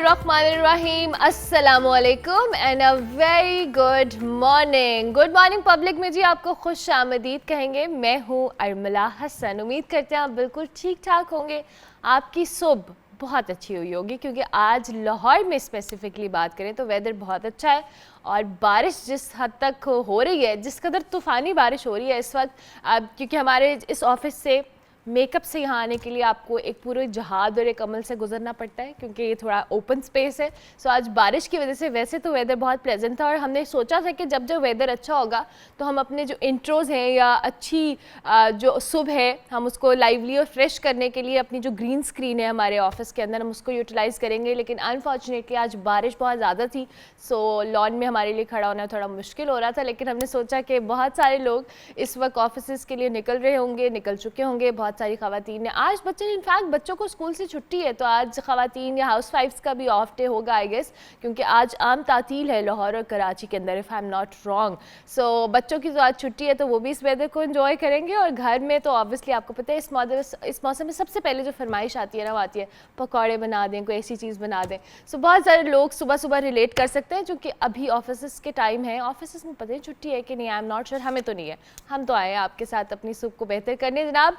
बिस्मिल्लाहिर्रहमानिर्रहीम, अस्सलामुअलैकुम and a very good morning. Good morning public में जी आपको खुश आमदीद कहेंगे। मैं हूँ अर्मिला हसन। उम्मीद करते हैं आप बिल्कुल ठीक ठाक होंगे, आपकी सुबह बहुत अच्छी हुई होगी, क्योंकि आज लाहौर में स्पेसिफिकली बात करें तो वेदर बहुत अच्छा है और बारिश जिस हद तक हो रही है, जिस कदर तूफ़ानी बारिश हो रही है इस वक्त, क्योंकि हमारे इस ऑफिस से मेकअप से यहाँ आने के लिए आपको एक पूरे जहाद और एक अमल से गुजरना पड़ता है, क्योंकि ये थोड़ा ओपन स्पेस है। सो आज बारिश की वजह से वैसे तो वेदर बहुत प्लेजेंट था और हमने सोचा था कि जब जब वेदर अच्छा होगा तो हम अपने जो इंट्रोज़ हैं या अच्छी जो सुबह है हम उसको लाइवली और फ्रेश करने के लिए अपनी जो ग्रीन स्क्रीन है हमारे ऑफिस के अंदर हम उसको यूटिलाइज़ करेंगे। लेकिन अनफॉर्चुनेटली आज बारिश बहुत ज़्यादा थी, सो लॉन में हमारे लिए खड़ा होना थोड़ा मुश्किल हो रहा था। लेकिन हमने सोचा कि बहुत सारे लोग इस वक्त ऑफिस के लिए निकल रहे होंगे, निकल चुके होंगे, बहुत सारी ख़वातीन ने आज इनफैक्ट बच्चों को स्कूल से छुट्टी है, तो आज ख़वातीन या हाउस वाइफ्स का भी ऑफ डे होगा आई गेस, क्योंकि आज आम तातील है लाहौर और कराची के अंदर, if I am not wrong. So बच्चों की जो आज छुट्टी है तो वो भी इस वेदर को एंजॉय करेंगे। और घर में तो ऑब्वियसली आपको पता है इस मौसम में सबसे पहले जो फरमाइश आती है ना वो आती है पकौड़े बना दें, कोई ऐसी चीज़ बना दें। सो बहुत सारे लोग सुबह सुबह रिलेट कर सकते हैं, क्योंकि अभी ऑफिस के टाइम है, ऑफिस में पता नहीं छुट्टी है कि नहीं, आई एम नॉट श्योर, हमें तो नहीं है। हम तो आए हैं आपके साथ अपनी सुबह को बेहतर करने। जनाब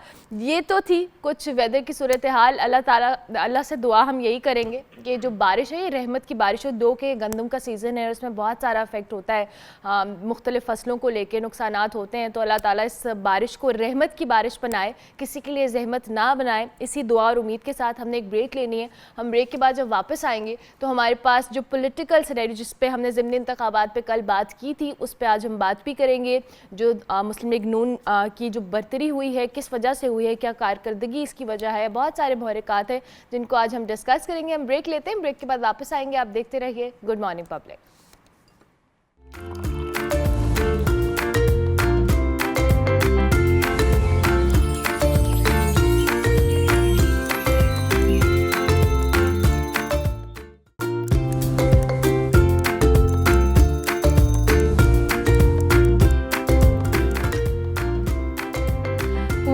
ये तो थी कुछ वेदर की सूरत हाल। अल्लाह से दुआ हम यही करेंगे कि जो बारिश है ये रहमत की बारिश हो। दो के गंदम का सीज़न है और उसमें बहुत सारा इफेक्ट होता है, मुख्तलिफ फसलों को लेके नुकसानात होते हैं, तो अल्लाह ताला इस बारिश को रहमत की बारिश बनाए, किसी के लिए जहमत ना बनाए। इसी दुआ और उम्मीद के साथ हमने एक ब्रेक लेनी है। हम ब्रेक के बाद जब वापस आएंगे तो हमारे पास जो पॉलिटिकल सिनेरियो जिस पे हमने ज़िमनी इंतखाबात पे कल बात की थी उस पर आज हम बात भी करेंगे। जो मुस्लिम लीग नून की जो बरतरी हुई है, किस वजह से हुई है, क्या कारकर्दगी इसकी वजह है, बहुत सारे मुहरिकात हैं जिनको आज हम डिस्कस करेंगे। हम ब्रेक लेते हैं, ब्रेक के बाद वापस आएंगे। आप देखते रहिए good morning public.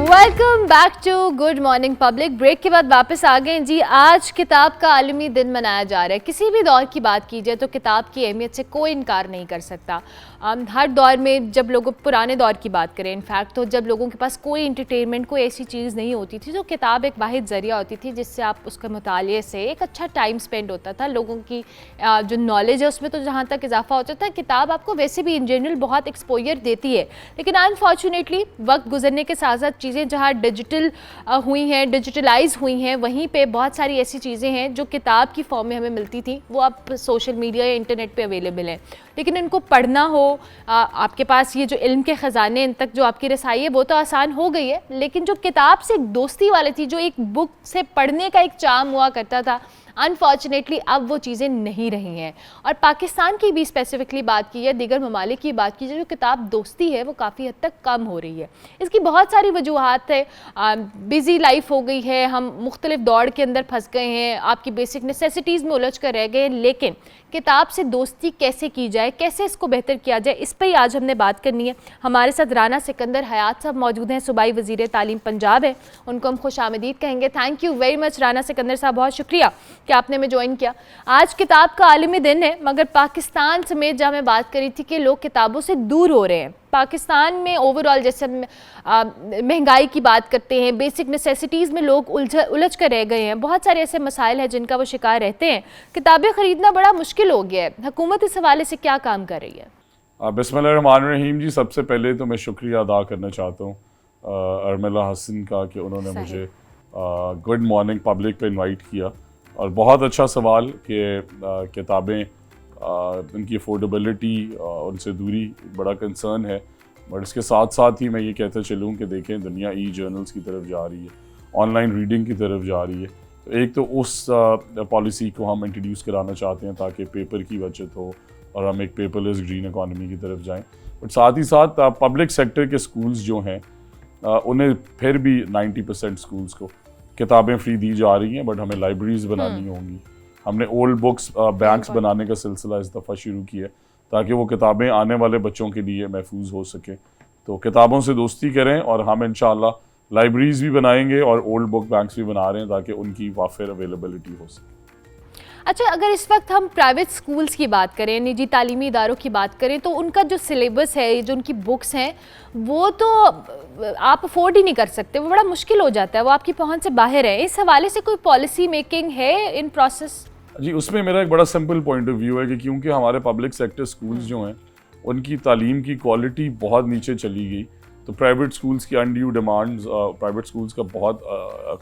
Welcome back to good morning public. Break के बाद वापस आ गए जी। आज किताब का आलमी दिन मनाया जा रहा है। किसी भी दौर की बात की जाए तो किताब की अहमियत से कोई इनकार नहीं कर सकता। हर दौर में जब लोगों पुराने दौर की बात करें इनफैक्ट, तो जब लोगों के पास कोई इंटरटेनमेंट कोई ऐसी चीज़ नहीं होती थी तो किताब एक वाहिद ज़रिया होती थी जिससे आप उसके मुताले से एक अच्छा टाइम स्पेंड होता था। लोगों की जो नॉलेज है उसमें तो जहाँ तक इजाफा होता था। किताब आपको वैसे भी इन जनरल बहुत एक्सपोजर देती है, लेकिन अनफॉर्चुनेटली वक्त गुजरने के साथ साथ चीज़ें जहाँ डिजिटल हुई हैं, डिजिटलाइज हुई हैं, वहीं पे बहुत सारी ऐसी चीज़ें हैं जो किताब की फॉर्म में हमें मिलती थी वो अब सोशल मीडिया या इंटरनेट पे अवेलेबल हैं। लेकिन इनको पढ़ना हो, आपके पास ये जो इल्म के ख़जाने इन तक जो आपकी रसाई है वो तो आसान हो गई है, लेकिन जो किताब से एक दोस्ती वाली थी, जो एक बुक से पढ़ने का एक चार्म हुआ करता था, अनफॉर्चुनेटली अब वो चीज़ें नहीं रही हैं। और पाकिस्तान की भी स्पेसिफिकली बात की है, दीगर ममालिक की बात की, जो किताब दोस्ती है वो काफ़ी हद तक कम हो रही है। इसकी बहुत सारी वजूहात है। बिज़ी लाइफ हो गई है, हम मुख्तलिफ दौड़ के अंदर फंस गए हैं, आपकी बेसिक नेसेसिटीज़ में उलझ कर रह गए। लेकिन किताब से दोस्ती कैसे की जाए, कैसे इसको बेहतर किया जाए, इस पर ही आज हमने बात करनी है। हमारे साथ राना सिकंदर हयात साहब मौजूद हैं, सूबाई वज़ीर तालीम पंजाब है, उनको हम खुश आमदीद कहेंगे। Thank you very much Rana Sikandar साहब, बहुत शुक्रिया कि आपने हमें ज्वाइन किया। आज किताब का आलमी दिन है, मगर पाकिस्तान समेत जहाँ मैं बात करी थी कि लोग किताबों से दूर हो रहे हैं। पाकिस्तान में ओवरऑल जैसे महंगाई की बात करते हैं, बेसिक नेसेसिटीज़ में लोग उलझ कर रह गए हैं, बहुत सारे ऐसे मसाइल हैं जिनका वो शिकार रहते हैं। किताबें ख़रीदना बड़ा मुश्किल हो गया है। हुकूमत इस हवाले से क्या काम कर रही है? बिस्मिल्लाहिर्रहमानिर्रहीम जी, सबसे पहले तो मैं शुक्रिया अदा करना चाहता हूँ अर्मिला हसन का कि उन्होंने मुझे गुड मॉर्निंग पब्लिक पे इनवाइट किया। और बहुत अच्छा सवाल कि किताबें उनकी अफोर्डेबिलिटी उनसे दूरी बड़ा कंसर्न है। बट इसके साथ साथ ही मैं ये कहता चलूँ कि देखें दुनिया ई जर्नल्स की तरफ जा रही है, ऑनलाइन रीडिंग की तरफ जा रही है। तो एक तो उस पॉलिसी को हम इंट्रोड्यूस कराना चाहते हैं ताकि पेपर की बचत हो और हम एक पेपरलेस ग्रीन इकॉनमी की तरफ जाएं। बट साथ ही साथ पब्लिक सेक्टर के स्कूल्स जो हैं उन्हें फिर भी 90% स्कूल्स को किताबें फ्री दी जा रही हैं, बट हमें लाइब्रेरीज़ बनानी होंगी। हमने ओल्ड बुक्स बैंक्स बनाने का सिलसिला इस दफ़ा शुरू किया ताकि वो किताबें आने वाले बच्चों के लिए महफूज हो सकें। तो किताबों से दोस्ती करें और हम इंशाअल्लाह लाइब्रेरीज़ भी बनाएंगे और ओल्ड बुक बैंक्स भी बना रहे हैं ताकि उनकी वाफिर अवेलेबिलिटी हो सके। अच्छा, अगर इस वक्त हम प्राइवेट स्कूल्स की बात करें, निजी तालीमी इदारों की बात करें, तो उनका जो सिलेबस है, जो उनकी बुक्स हैं, वो तो आप अफोर्ड ही नहीं कर सकते, वो बड़ा मुश्किल हो जाता है, वो आपकी पहुंच से बाहर है। इस हवाले से कोई पॉलिसी मेकिंग है इन प्रोसेस? जी, उसमें मेरा एक बड़ा सिंपल पॉइंट ऑफ व्यू है कि क्योंकि हमारे पब्लिक सेक्टर स्कूल्स जो हैं उनकी तालीम की क्वालिटी बहुत नीचे चली गई, तो प्राइवेट स्कूल्स की अनड्यू डिमांड्स, प्राइवेट स्कूल्स का बहुत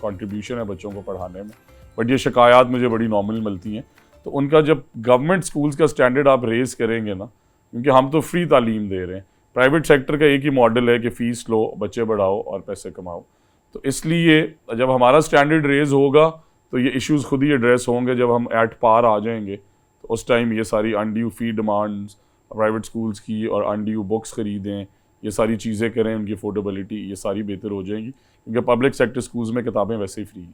कंट्रीब्यूशन है बच्चों को पढ़ाने में, बट ये शिकायत मुझे बड़ी नॉर्मल मिलती हैं। तो उनका जब गवर्नमेंट स्कूल्स का स्टैंडर्ड आप रेज़ करेंगे ना, क्योंकि हम तो फ्री तालीम दे रहे हैं, प्राइवेट सेक्टर का एक ही मॉडल है कि फ़ीस लो, बच्चे बढ़ाओ और पैसे कमाओ। तो इसलिए जब हमारा स्टैंडर्ड रेज़ होगा तो ये इश्यूज़ खुद ही एड्रेस होंगे। जब हम एट पार आ जाएंगे तो उस टाइम ये सारी अनड्यू फ़ी डिमांड्स प्राइवेट स्कूल्स की और अनड्यू बुक्स ख़रीदें, ये सारी चीज़ें करें, उनकी अफोर्डेबिलिटी ये सारी बेहतर हो जाएंगी, क्योंकि पब्लिक सेक्टर स्कूल्स में किताबें वैसे ही फ्री हैं।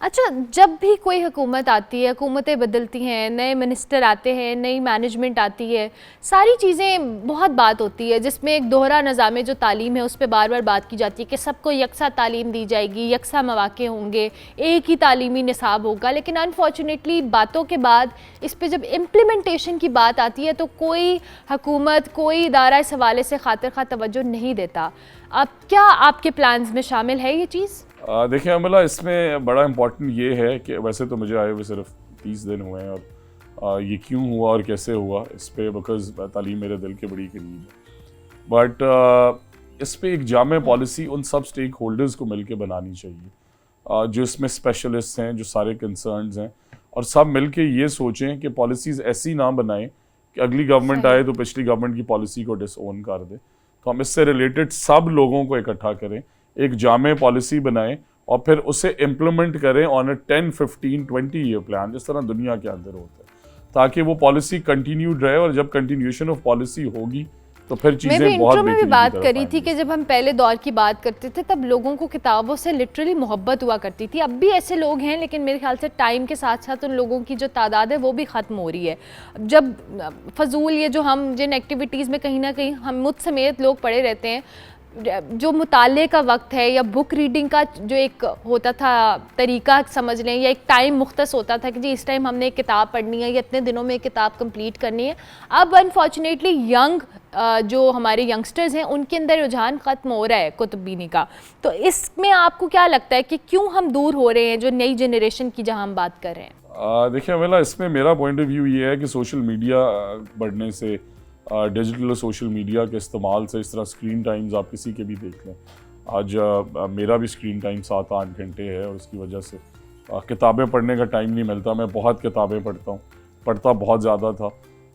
अच्छा, जब भी कोई हुकूमत आती है, हुकूमतें बदलती हैं, नए मिनिस्टर आते हैं, नई मैनेजमेंट आती है, सारी चीज़ें बहुत बात होती है जिसमें एक दोहरा निज़ाम जो तालीम है उस पर बार बार बात की जाती है कि सबको यकसा तालीम दी जाएगी, यकसा मौक़े होंगे, एक ही तालीमी निसाब होगा। लेकिन अनफॉर्चुनेटली बातों के बाद इस पर जब इम्प्लीमेंटेशन की बात आती है तो कोई हुकूमत, कोई इदारा इस हवाले से खातिर खा तवज्जो नहीं देता। अब क्या आपके प्लान्स में शामिल है ये चीज़? देखिए अमला, इसमें बड़ा इम्पॉर्टेंट ये है कि वैसे तो मुझे आए हुए सिर्फ 30 दिन हुए हैं, और ये क्यों हुआ और कैसे हुआ इस पर, बिकॉज तालीम मेरे दिल के बड़ी करीब है, बट इस पर एक जामे पॉलिसी उन सब स्टेक होल्डर्स को मिलकर बनानी चाहिए, जो इसमें स्पेशलिस्ट हैं, जो सारे कंसर्न्स हैं, और सब मिलके ये सोचें कि पॉलिसीज़ ऐसी ना बनाएं कि अगली गवर्नमेंट आए तो पिछली गवर्नमेंट की पॉलिसी को डिसओन कर दे। तो हम इससे रिलेटेड सब लोगों को इकट्ठा करें, एक जामे पॉलिसी बनाएं और फिर उसे इम्प्लीमेंट करें ऑन अ 10, 15, 20 ईयर प्लान, जिस तरह दुनिया के अंदर होता है, ताकि वो पॉलिसी कंटिन्यूड रहे। और जब कंटिन्यूएशन ऑफ पॉलिसी होगी तो फिर चीज़ें बहुत में भी बात करी थी कि जब हम पहले दौर की बात करते थे तब लोगों को किताबों से लिटरली मोहब्बत हुआ करती थी। अब भी ऐसे लोग हैं, लेकिन मेरे ख्याल से टाइम के साथ साथ उन लोगों की जो तादाद है वो भी ख़त्म हो रही है। जब फजूल ये जो हम जिन एक्टिविटीज़ में कहीं ना कहीं हम मुझ समेत लोग पड़े रहते हैं, जो मुताले का वक्त है या बुक रीडिंग का जो एक होता था तरीका समझ लें, या एक टाइम मुख्तस होता था कि जी इस टाइम हमने एक किताब पढ़नी है या इतने दिनों में एक किताब कंप्लीट करनी है, अब अनफॉर्चुनेटली यंग जो हमारे यंगस्टर्स हैं उनके अंदर रुझान ख़त्म हो रहा है कुतुबीनी का। तो इसमें आपको क्या लगता है कि क्यों हम दूर हो रहे हैं जो नई जनरेशन की जहाँ हम बात कर रहे हैं? देखिए अमेला, इसमें मेरा पॉइंट ऑफ व्यू ये है कि सोशल मीडिया बढ़ने से, डिजिटल और सोशल मीडिया के इस्तेमाल से, इस तरह स्क्रीन टाइम्स आप किसी के भी देख लें, आज मेरा भी स्क्रीन टाइम 7-8 घंटे है, और उसकी वजह से किताबें पढ़ने का टाइम नहीं मिलता। मैं बहुत किताबें पढ़ता बहुत ज़्यादा था,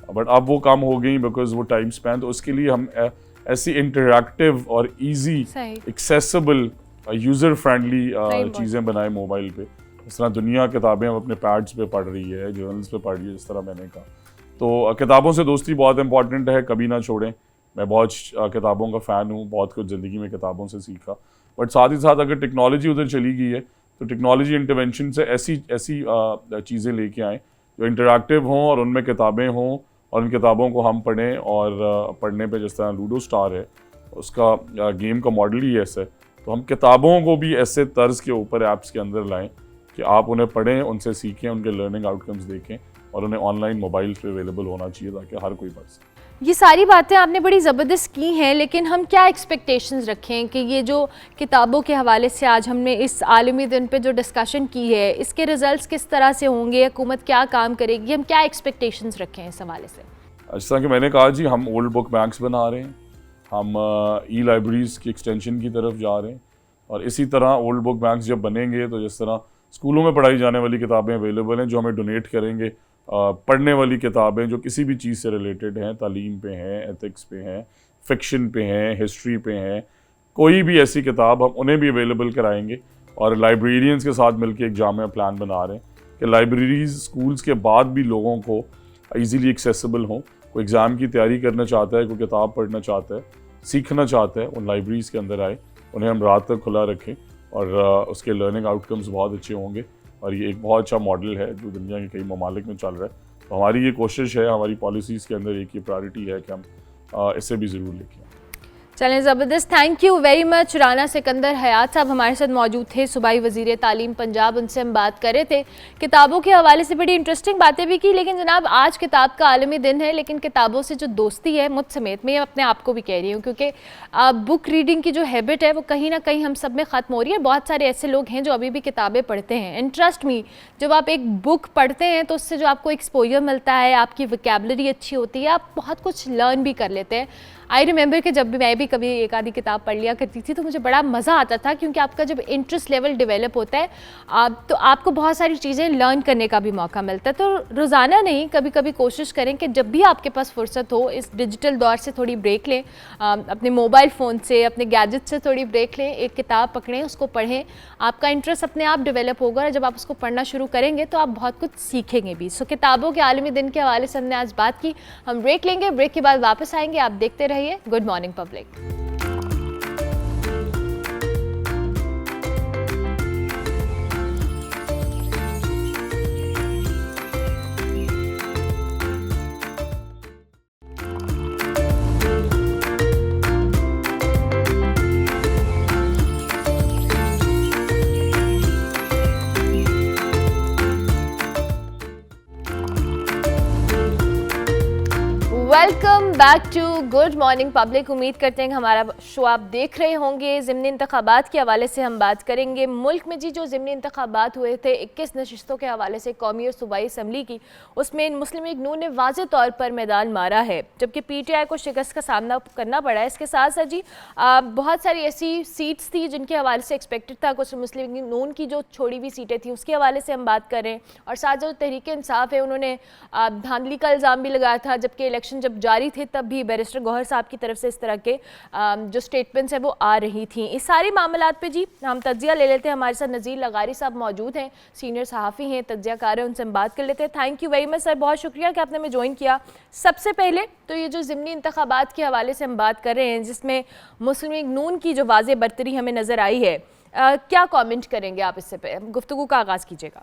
बट अब वो कम हो गई बिकॉज वो टाइम स्पैन। तो उसके लिए हम ऐसी इंटरैक्टिव और ईजी एक्सेसिबल यूज़र फ्रेंडली चीज़ें बनाए मोबाइल पे। इस तरह दुनिया किताबें हम अपने पैड्स पे पढ़ रही है, जर्नल्स पे पढ़ रही है, जिस तरह मैंने कहा। तो किताबों से दोस्ती बहुत इंपॉर्टेंट है, कभी ना छोड़ें। मैं बहुत किताबों का फ़ैन हूँ, बहुत कुछ ज़िंदगी में किताबों से सीखा, बट साथ ही साथ अगर टेक्नोलॉजी उधर चली गई है तो टेक्नोलॉजी इंटरवेंशन से ऐसी चीज़ें लेके आएँ जो इंटरैक्टिव हों और उनमें किताबें हों, और उन किताबों को हम पढ़ें। और पढ़ने पे जिस तरह लूडो स्टार है, उसका गेम का मॉडल ही ऐसा है, तो हम किताबों को भी ऐसे तर्ज के ऊपर ऐप्स के अंदर लाएं कि आप उन्हें पढ़ें, उनसे सीखें, उनके लर्निंग आउटकम्स देखें, और उन्हें ऑनलाइन मोबाइल पे अवेलेबल होना चाहिए ताकि हर कोई पढ़ सके। ये सारी बातें आपने बड़ी ज़बरदस्त की हैं, लेकिन हम क्या एक्सपेक्टेशंस रखें कि ये जो किताबों के हवाले से आज हमने इस आलमी दिन पे जो डिस्कशन की है, इसके रिज़ल्ट्स किस तरह से होंगे, हुकूमत क्या काम करेगी, हम क्या एक्सपेक्टेशंस रखें इस हवाले से? जिस तरह कि मैंने कहा जी, हम ओल्ड बुक बैंक्स बना रहे हैं, हम ई लाइब्रेरीज़ की एक्सटेंशन की तरफ जा रहे हैं, और इसी तरह ओल्ड बुक बैंक्स जब बनेंगे तो जिस तरह स्कूलों में पढ़ाई जाने वाली किताबें अवेलेबल हैं जो हमें डोनेट करेंगे, पढ़ने वाली किताबें जो किसी भी चीज़ से रिलेटेड हैं, तालीम पे हैं, एथिक्स पे हैं, फ़िक्शन पे हैं, हिस्ट्री पे हैं, कोई भी ऐसी किताब हम उन्हें भी अवेलेबल कराएंगे। और लाइब्रेरियंस के साथ मिलकर एक जामा प्लान बना रहे हैं कि लाइब्रेरीज़ स्कूल्स के बाद भी लोगों को ईज़िली एक्सेसिबल हों। कोई एग्ज़ाम की तैयारी करना चाहता है, कोई किताब पढ़ना चाहता है, सीखना चाहता है, उन लाइब्रेरीज़ के अंदर आए, उन्हें हम रात तक खुला रखें, और उसके लर्निंग आउटकम्स बहुत अच्छे होंगे। और ये एक बहुत अच्छा मॉडल है जो दुनिया के कई ममालिक में चल रहा है। तो हमारी ये कोशिश है, हमारी पॉलिसीज़ के अंदर एक ये प्रायोरिटी है कि हम इसे भी ज़रूर लेके आएँ। चलें, ज़बरदस्त। Thank you very much. Rana Sikandar Hayat साहब हमारे साथ मौजूद थे, सूबाई वज़ीर तालीम पंजाब। उनसे हम बात कर रहे थे किताबों के हवाले से, बड़ी इंटरेस्टिंग बातें भी की। लेकिन जनाब, आज किताब का आलमी दिन है, लेकिन किताबों से जो दोस्ती है, मुझ समेत, मैं अपने आप को भी कह रही हूँ, क्योंकि बुक रीडिंग की जो हैबिट है वो कहीं ना कहीं हम सब में ख़त्म हो रही है। बहुत सारे ऐसे लोग हैं जो अभी भी किताबें पढ़ते हैं। एंड ट्रस्ट मी, जब आप एक बुक पढ़ते हैं तो उससे जो आपको एक्सपोजर मिलता है, आपकी वोकैबुलरी अच्छी होती है, आप बहुत कुछ लर्न भी कर लेते हैं। आई रिमेंबर कि जब भी मैं भी कभी एक आधी किताब पढ़ लिया करती थी तो मुझे बड़ा मज़ा आता था, क्योंकि आपका जब इंटरेस्ट लेवल डेवलप होता है तो आपको बहुत सारी चीज़ें लर्न करने का भी मौका मिलता है। तो रोज़ाना नहीं, कभी कभी कोशिश करें कि जब भी आपके पास फुर्सत हो, इस डिजिटल दौर से थोड़ी ब्रेक लें, अपने मोबाइल फ़ोन से, अपने गैजेट से थोड़ी ब्रेक लें, एक किताब पकड़ें, उसको पढ़ें। आपका इंटरेस्ट अपने आप डेवलप होगा और जब आप उसको पढ़ना शुरू करेंगे तो आप बहुत कुछ सीखेंगे भी। सो किताबों के आलमी दिन के हवाले से हमने आज बात की। हम ब्रेक लेंगे, ब्रेक के बाद वापस आएंगे। आप देखते रहिए good morning public. Welcome back to good morning public. उम्मीद करते हैं कि हमारा शो आप देख रहे होंगे। ज़िमनी इंतखाबात के हवाले से हम बात करेंगे। मुल्क में जी जो ज़िमनी इंतखाबात हुए थे 21 नशिस्तों के हवाले से कौमी और सूबाई असम्बली की, उसमें मुस्लिम लीग नून ने वाज़े तौर पर मैदान मारा है, जबकि PTI को शिकस्त का सामना करना पड़ा है। इसके साथ साथ जी बहुत सारी ऐसी सीट्स थी जिनके हवाले से एक्सपेक्टेड था, कुछ मुस्लिम लीग नून की जो छोड़ी हुई सीटें थी उसके हवाले से हम बात करें। और साथ जो तहरीक इंसाफ है उन्होंने धांधली का इल्ज़ाम भी लगाया था, जबकि इलेक्शन जब जारी थे तब भी बैरिस्टर गौहर साहब की तरफ से इस तरह के जो स्टेटमेंट्स हैं वो आ रही थी। इस सारी मामलात पे जी हम तज्जिया ले लेते हैं। हमारे साथ नज़ीर लगारी साहब मौजूद हैं, सीनियर सहाफ़ी हैं, तज्जियाकार हैं, उनसे हम बात कर लेते हैं। Thank you very much sir, बहुत शुक्रिया कि आपने हमें ज्वाइन किया। सबसे पहले तो ये जो ज़िमनी इंतखाबात के हवाले से हम बात कर रहे हैं, जिसमें मुस्लिम लीग नून की जो वाज़े बरतरी हमें नज़र आई है, क्या कॉमेंट करेंगे आप इससे? पे गुफ्तगू का आगाज़ कीजिएगा।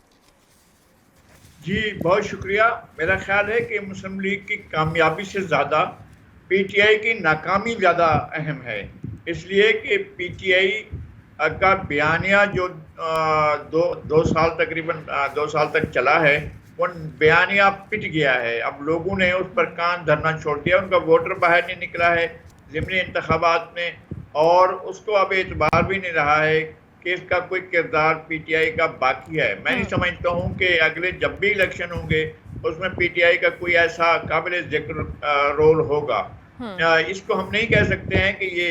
जी बहुत शुक्रिया। मेरा ख्याल है कि मुस्लिम लीग की कामयाबी से ज़्यादा PTI की नाकामी ज़्यादा अहम है, इसलिए कि PTI का बयानिया जो दो साल तकरीबन 2 साल तक चला है, वो बयानिया पिट गया है। अब लोगों ने उस पर कान धरना छोड़ दिया, उनका वोटर बाहर नहीं निकला है ज़िमनी इंतखाबात में, और उसको अब एतबार भी नहीं रहा है कि इसका कोई किरदार PTI का बाकी है। मैं नहीं समझता हूँ कि अगले जब भी इलेक्शन होंगे उसमें PTI का कोई ऐसा काबिल जिक्र रोल होगा। इसको हम नहीं कह सकते हैं कि ये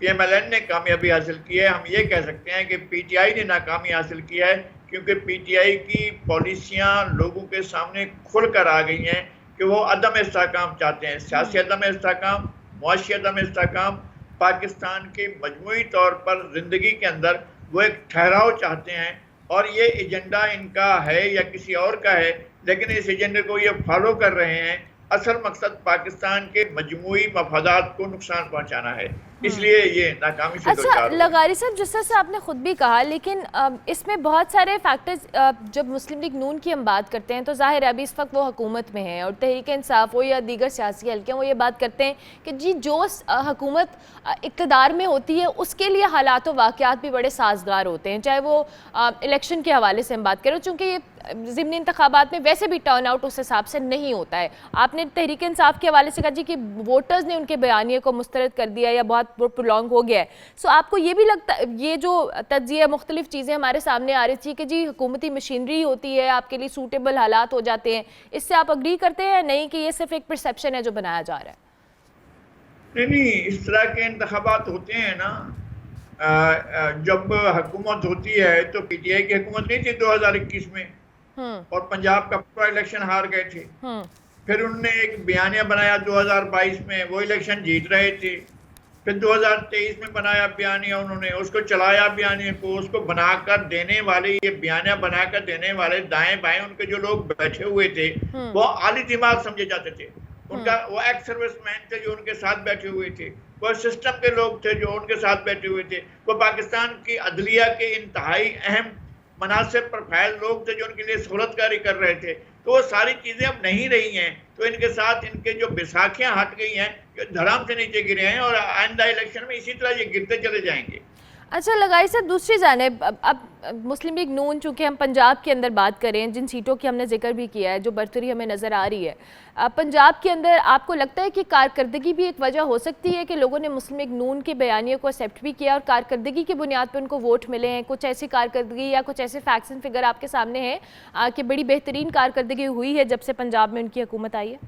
PMLN ने कामयाबी हासिल की है, हम ये कह सकते हैं कि PTI ने नाकामी हासिल की है, क्योंकि PTI की पॉलिसियाँ लोगों के सामने खुल कर आ गई हैं कि वो अदम इस्तेहकाम चाहते हैं, सियासी अदम इस्तेहकाम, मुआशी अदम इस्तेहकाम, पाकिस्तान के मजमूई तौर पर ज़िंदगी के अंदर वो एक ठहराव चाहते हैं। और ये एजेंडा इनका है या किसी और का है, लेकिन इस एजेंडे को ये फॉलो कर रहे हैं। असल मकसद पाकिस्तान के मजमूई मफादात को नुकसान पहुंचाना है, इसलिए ये नाकामी से अच्छा लगारी साहब, जिस तरह से आपने खुद भी कहा, लेकिन इसमें बहुत सारे फैक्टर्स, जब मुस्लिम लीग नून की हम बात करते हैं तो जाहिर है अभी इस वक्त वो हुकूमत में है, और तहरीक इंसाफ हो या दीगर सियासी हल्के वो ये बात करते हैं कि जी जो हुकूमत इक़्तिदार में होती है उसके लिए हालात व वाक़यात भी बड़े साजगार होते हैं, चाहे वो इलेक्शन के हवाले से हम बात करें, चूँकि ये ज़िमनी इंतखाबात में वैसे भी टर्न आउट उस हिसाब से नहीं होता है। आपने तहरीक इंसाफ के हवाले से कहा जी कि वोटर्स ने उनके बयानिए को मुस्तरद कर दिया या बहुत प्रोलॉन्ग हो गया है। सो आपको ये भी लगता है, ये जो तज्जिया मुख्तलिफ चीज़ें हमारे सामने आ रही थी कि जी हुकूमती मशीनरी होती है, आपके लिए सूटेबल हालात हो जाते हैं, इससे आप अग्री करते हैं नहीं कि ये सिर्फ एक परसेप्शन है जो बनाया जा रहा है? नहीं, इस तरह के इंतखाबात होते हैं ना, जब हुकूमत होती है तो PTI की हुकूमत नहीं थी 2021 में, और पंजाब का पूरा इलेक्शन हार गए थे। फिर उन्होंने एक बयानिया बनाया 2022 में, वो इलेक्शन जीत रहे थे। फिर 2023 में बनाया बयानिया, उन्होंने उसको चलाया बयानिया को, उसको बनाकर देने वाले, ये बयानिया बनाकर देने वाले दाएं बाएं उनके जो लोग बैठे हुए थे वो आली दिमाग समझे जाते थे। उनका वो एक्स सर्विसमैन थे जो उनके साथ बैठे हुए थे, वो सिस्टम के लोग थे जो उनके साथ बैठे हुए थे, वो पाकिस्तान की अदलिया के इंतहाई अहम मनासिब पर फाइल लोग थे जो उनके लिए सहूलतकारी कर रहे थे। तो वो सारी चीजें अब नहीं रही हैं। तो इनके साथ इनके जो बैसाखियां हट गई हैं, धड़ाम से नीचे गिरे हैं और आइंदा इलेक्शन में इसी तरह ये गिरते चले जाएंगे। अच्छा लगाई साहब, दूसरी जानिब अब मुस्लिम लीग नून, चूँकि हम पंजाब के अंदर बात करें, जिन सीटों की हमने जिक्र भी किया है, जो बरतरी हमें नज़र आ रही है, पंजाब के अंदर आपको लगता है कि कारकर्दगी भी एक वजह हो सकती है कि लोगों ने मुस्लिम लीग नून के बयानिए को एक्सेप्ट भी किया और कारकर्दगी की बुनियाद पर उनको वोट मिले हैं? कुछ ऐसी कारकर्दगी या कुछ ऐसे फैक्ट्स एंड फिगर आपके सामने हैं कि बड़ी बेहतरीन कारकर्दगी हुई है जब से पंजाब में उनकी हुकूमत आई है?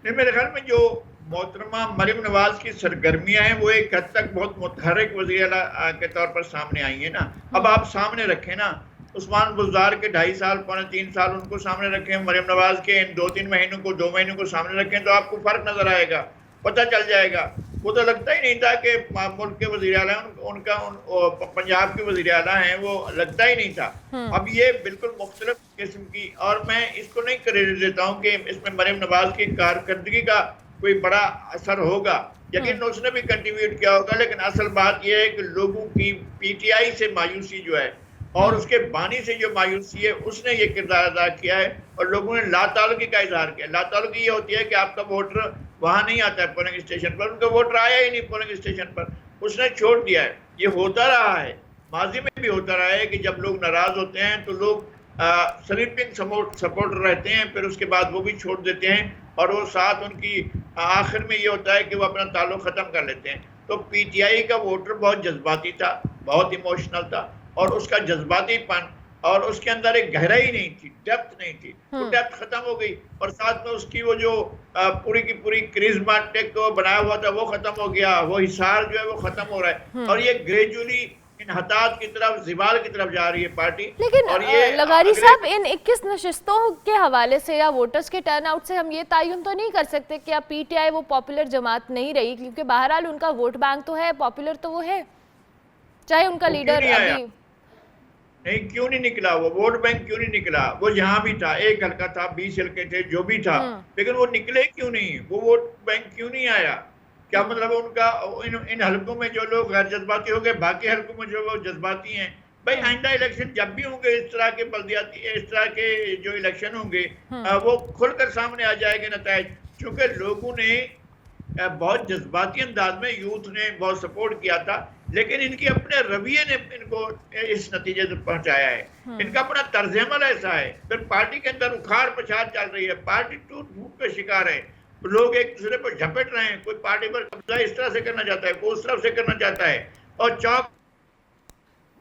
नहीं, मेरे ख्याल में जो मोहतरमा मरियम नवाज की सरगर्मियां हैं वो एक हद तक बहुत मुतहर्रिक वज़ीर आला के तौर पर सामने आई है ना। अब आप सामने रखें ना, उस्मान बुज़दार के 2.5 साल 3 साल उनको सामने रखें, मरियम नवाज के इन 2-3 महीनों को 2 महीनों को सामने रखें तो आपको फर्क नजर आएगा, पता चल जाएगा। वो तो लगता ही नहीं था कि मुल्क के वज़ीर आला उनका पंजाब के वज़ीर आला हैं, वो लगता ही नहीं था। अब ये बिल्कुल मुख्तलिफ किस्म की, और मैं इसको नहीं क्रेडिट देता हूँ कि इसमें मरियम नवाज की कारकर्दगी का कोई बड़ा असर होगा, यकीन उसने भी कंट्रीब्यूट किया होगा, लेकिन असल बात यह है कि लोगों की पीटीआई से मायूसी जो है और उसके बानी से जो मायूसी है उसने ये किरदार अदा किया है और लोगों ने लाताल्लुकी का इजहार किया। लाताल्लुकी ये होती है कि आपका वोटर वहां नहीं आता है पोलिंग स्टेशन पर, उनका वोटर आया ही नहीं पोलिंग स्टेशन पर, उसने छोड़ दिया है। ये होता रहा है, माजी में भी होता रहा है कि जब लोग नाराज होते हैं तो लोग स्लीपिंग सपोर्टर रहते हैं, फिर उसके बाद वो भी छोड़ देते हैं और वो साथ उनकी आखिर में ये होता है कि वो अपना ताल्लुक ख़त्म कर लेते हैं। तो पीटीआई का वोटर बहुत जज्बाती था, बहुत इमोशनल था और उसका जज्बातीपन और उसके अंदर एक गहराई नहीं थी, डेप्थ नहीं थी, वो डेप्थ खत्म हो गई और साथ में उसकी वो जो पूरी की पूरी क्रिज्मा टेक को बनाया हुआ था वो खत्म हो गया, वो हिसार जो है वो खत्म हो रहा है और ये ग्रेजुअली इनहतात की तरफ, ज़िबाल की तरफ जा रही है पार्टी। लेकिन और ये लगारी साहब, इन 21 नशिस्तों के हवाले से या वोटर्स के टर्नआउट से हम ये तायुन तो नहीं कर सकते कि अब पीटीआई वो पॉपुलर जमात नहीं रही, क्योंकि बहरहाल उनका वोट बैंक तो है, पॉपुलर तो वो है, चाहे उनका लीडर अभी नहीं क्यों नहीं निकला, वो वोट बैंक क्यों नहीं निकला? वो यहाँ भी था, एक हल्का था, 20 हल्के थे, जो भी था, लेकिन वो निकले क्यों नहीं? वो वोट बैंक क्यों नहीं आया? क्या मतलब उनका इन हल्कों में जो लोग गैर जज्बाती हो गए, बाकी हल्कों में जो लोग जज्बाती हैं? भाई आइंदा इलेक्शन जब भी होंगे इस तरह के बल्दियाती, इस तरह के जो इलेक्शन होंगे वो खुलकर सामने आ जाएंगे नतायज, क्योंकि लोगों ने बहुत जज्बाती अंदाज में, यूथ ने बहुत सपोर्ट किया था, लेकिन इनके अपने रवैये ने इनको इस नतीजे तक पहुंचाया है। इनका अपना तर्ज अमल ऐसा है, फिर पार्टी के अंदर उखाड़ पछाड़ चल रही है, पार्टी टूट फूट का शिकार है, लोग एक दूसरे पर झपट रहे हैं, कोई पार्टी पर कब्जा इस तरह से करना चाहता है, कोई उस तरफ से करना चाहता है और चौक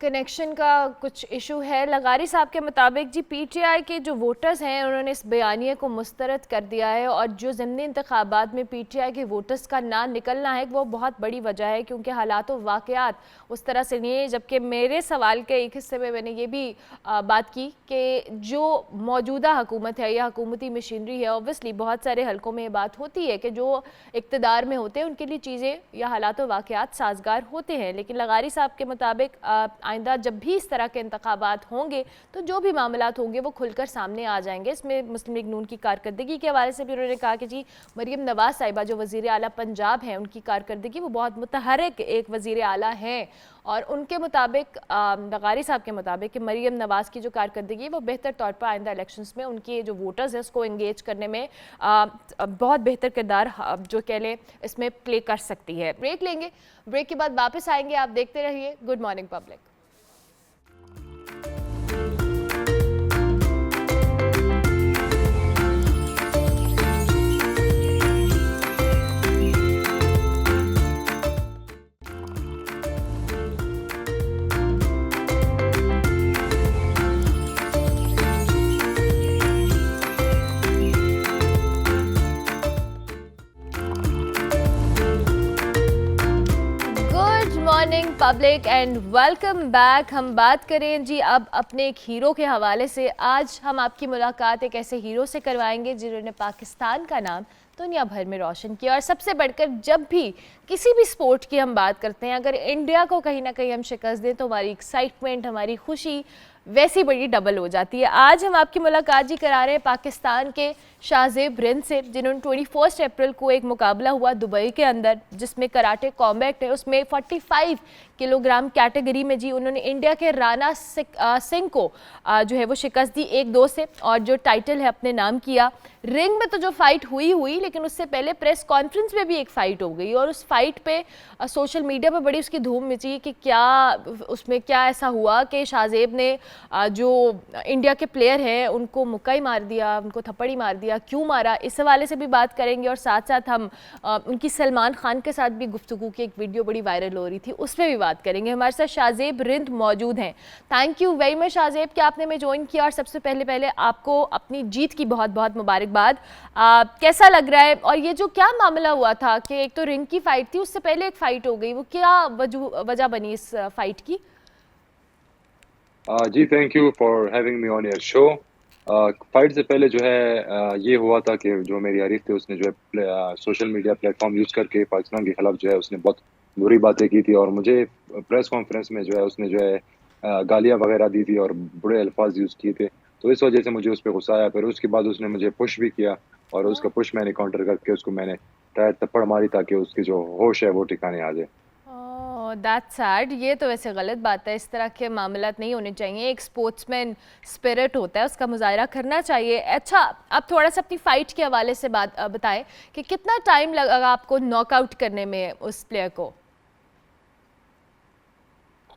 कनेक्शन का कुछ इशू है। लगारी साहब के मुताबिक जी पीटीआई के जो वोटर्स हैं उन्होंने इस बयानिए को मुस्तरद कर दिया है और जो ज़िमनी इंतखाबात में पीटीआई के वोटर्स का ना निकलना है वो बहुत बड़ी वजह है, क्योंकि हालात व वाक़यात उस तरह से नहीं है। जबकि मेरे सवाल के एक हिस्से में मैंने ये भी बात की कि जो मौजूदा हुकूमत है या हुकूमती मशीनरी है, ऑब्वियसली बहुत सारे हलकों में ये बात होती है कि जो इक़्तिदार में होते हैं उनके लिए चीज़ें या हालात व वाक़यात साजगार होते हैं, लेकिन लगारी साहब के मुताबिक आइंदा जब भी इस तरह के इंतखाबात होंगे तो जो भी मामलात होंगे वो खुलकर सामने आ जाएंगे। इसमें मुस्लिम लीग नून की कारकर्दगी के हवाले से भी उन्होंने कहा कि जी मरियम नवाज साहिबा जो वज़ीर आला पंजाब हैं उनकी कारकर्दगी वो बहुत मुतहर्रिक एक वज़ीर आला हैं और उनके मुताबिक लगारी साहब के मुताबिक कि मरियम नवाज़ की जो कारकर्दगी वो बेहतर तौर पर आइंदा इलेक्शंस में उनके जो वोटर्स हैं उसको इंगेज करने में बहुत बेहतर किरदार जो कह लें इसमें प्ले कर सकती है। ब्रेक लेंगे, ब्रेक के बाद वापस आएंगे, आप देखते रहिए good morning public. Morning public and welcome back. हम बात करें जी अब अपने एक हीरो के हवाले से। आज हम आपकी मुलाकात एक ऐसे हीरो से करवाएंगे जिन्होंने पाकिस्तान का नाम दुनिया भर में रोशन किया और सबसे बढ़कर जब भी किसी भी स्पोर्ट की हम बात करते हैं, अगर इंडिया को कहीं ना कहीं हम शिकस्त दें तो हमारी एक्साइटमेंट, हमारी खुशी वैसी बड़ी डबल हो जाती है। आज हम आपकी मुलाकात जी करा रहे हैं पाकिस्तान के शाहजेब रिंद से, जिन्होंने 21 अप्रैल को एक मुकाबला हुआ दुबई के अंदर जिसमें कराटे कॉम्बैट है, उसमें 45 किलोग्राम कैटेगरी में जी उन्होंने इंडिया के राणा सिंह को जो है वो शिकस्त दी 1-2 से और जो टाइटल है अपने नाम किया। रिंग में तो जो फाइट हुई लेकिन उससे पहले प्रेस कॉन्फ्रेंस में भी एक फ़ाइट हो गई और उस फाइट पे सोशल मीडिया पे बड़ी उसकी धूम मची कि क्या उसमें क्या ऐसा हुआ कि शाहजेब ने जो इंडिया के प्लेयर हैं उनको मुक्का ही मार दिया, उनको थप्पड़ ही मार दिया, क्यों मारा, इस हवाले से भी बात करेंगे। और साथ साथ हम उनकी सलमान खान के साथ भी गुफ्तगू की एक वीडियो बड़ी वायरल हो रही थी उस पर भी बात करेंगे। हमारे साथ शाहजेब रिंद मौजूद हैं। Thank you very much Shahzeb कि आपने हमें ज्वाइन किया और सबसे पहले आपको अपनी जीत की बहुत बहुत मुबारकबाद। कैसा लग रहा है और ये जो क्या मामला हुआ था कि एक तो रिंग की फाइट थी उससे पहले एक फाइट हो गई, वो क्या वजह बनी इस फाइट की? जी thank you for having me on your show. Fight से पहले जो है ये हुआ था कि जो मेरी हरीफ थे उसने जो है सोशल मीडिया प्लेटफॉर्म यूज़ करके पाकिस्तान के खिलाफ जो है उसने बहुत बुरी बातें की थी और मुझे प्रेस कॉन्फ्रेंस में जो है उसने जो है गालियाँ वगैरह दी थी और बुरे अल्फाज यूज़ किए थे, तो इस वजह से मुझे उस पर गुस्सा आया। फिर उसके बाद उसने मुझे पुश भी किया और उसका पुश मैंने काउंटर करके उसको मैंने टायर थप्पड़ मारी ताकि उसकी जो होश है वो ठिकाने आ जाए। That's sad. ये तो वैसे गलत बात है, इस तरह के मामलात नहीं होने चाहिए। एक स्पोर्ट्समैन स्पिरिट होता है, उसका मुजाहरा करना चाहिए। अच्छा, आप थोड़ा सा अपनी फ़ाइट के हवाले से बात बताएं कि कितना टाइम लगा आपको नॉकआउट करने में उस प्लेयर को?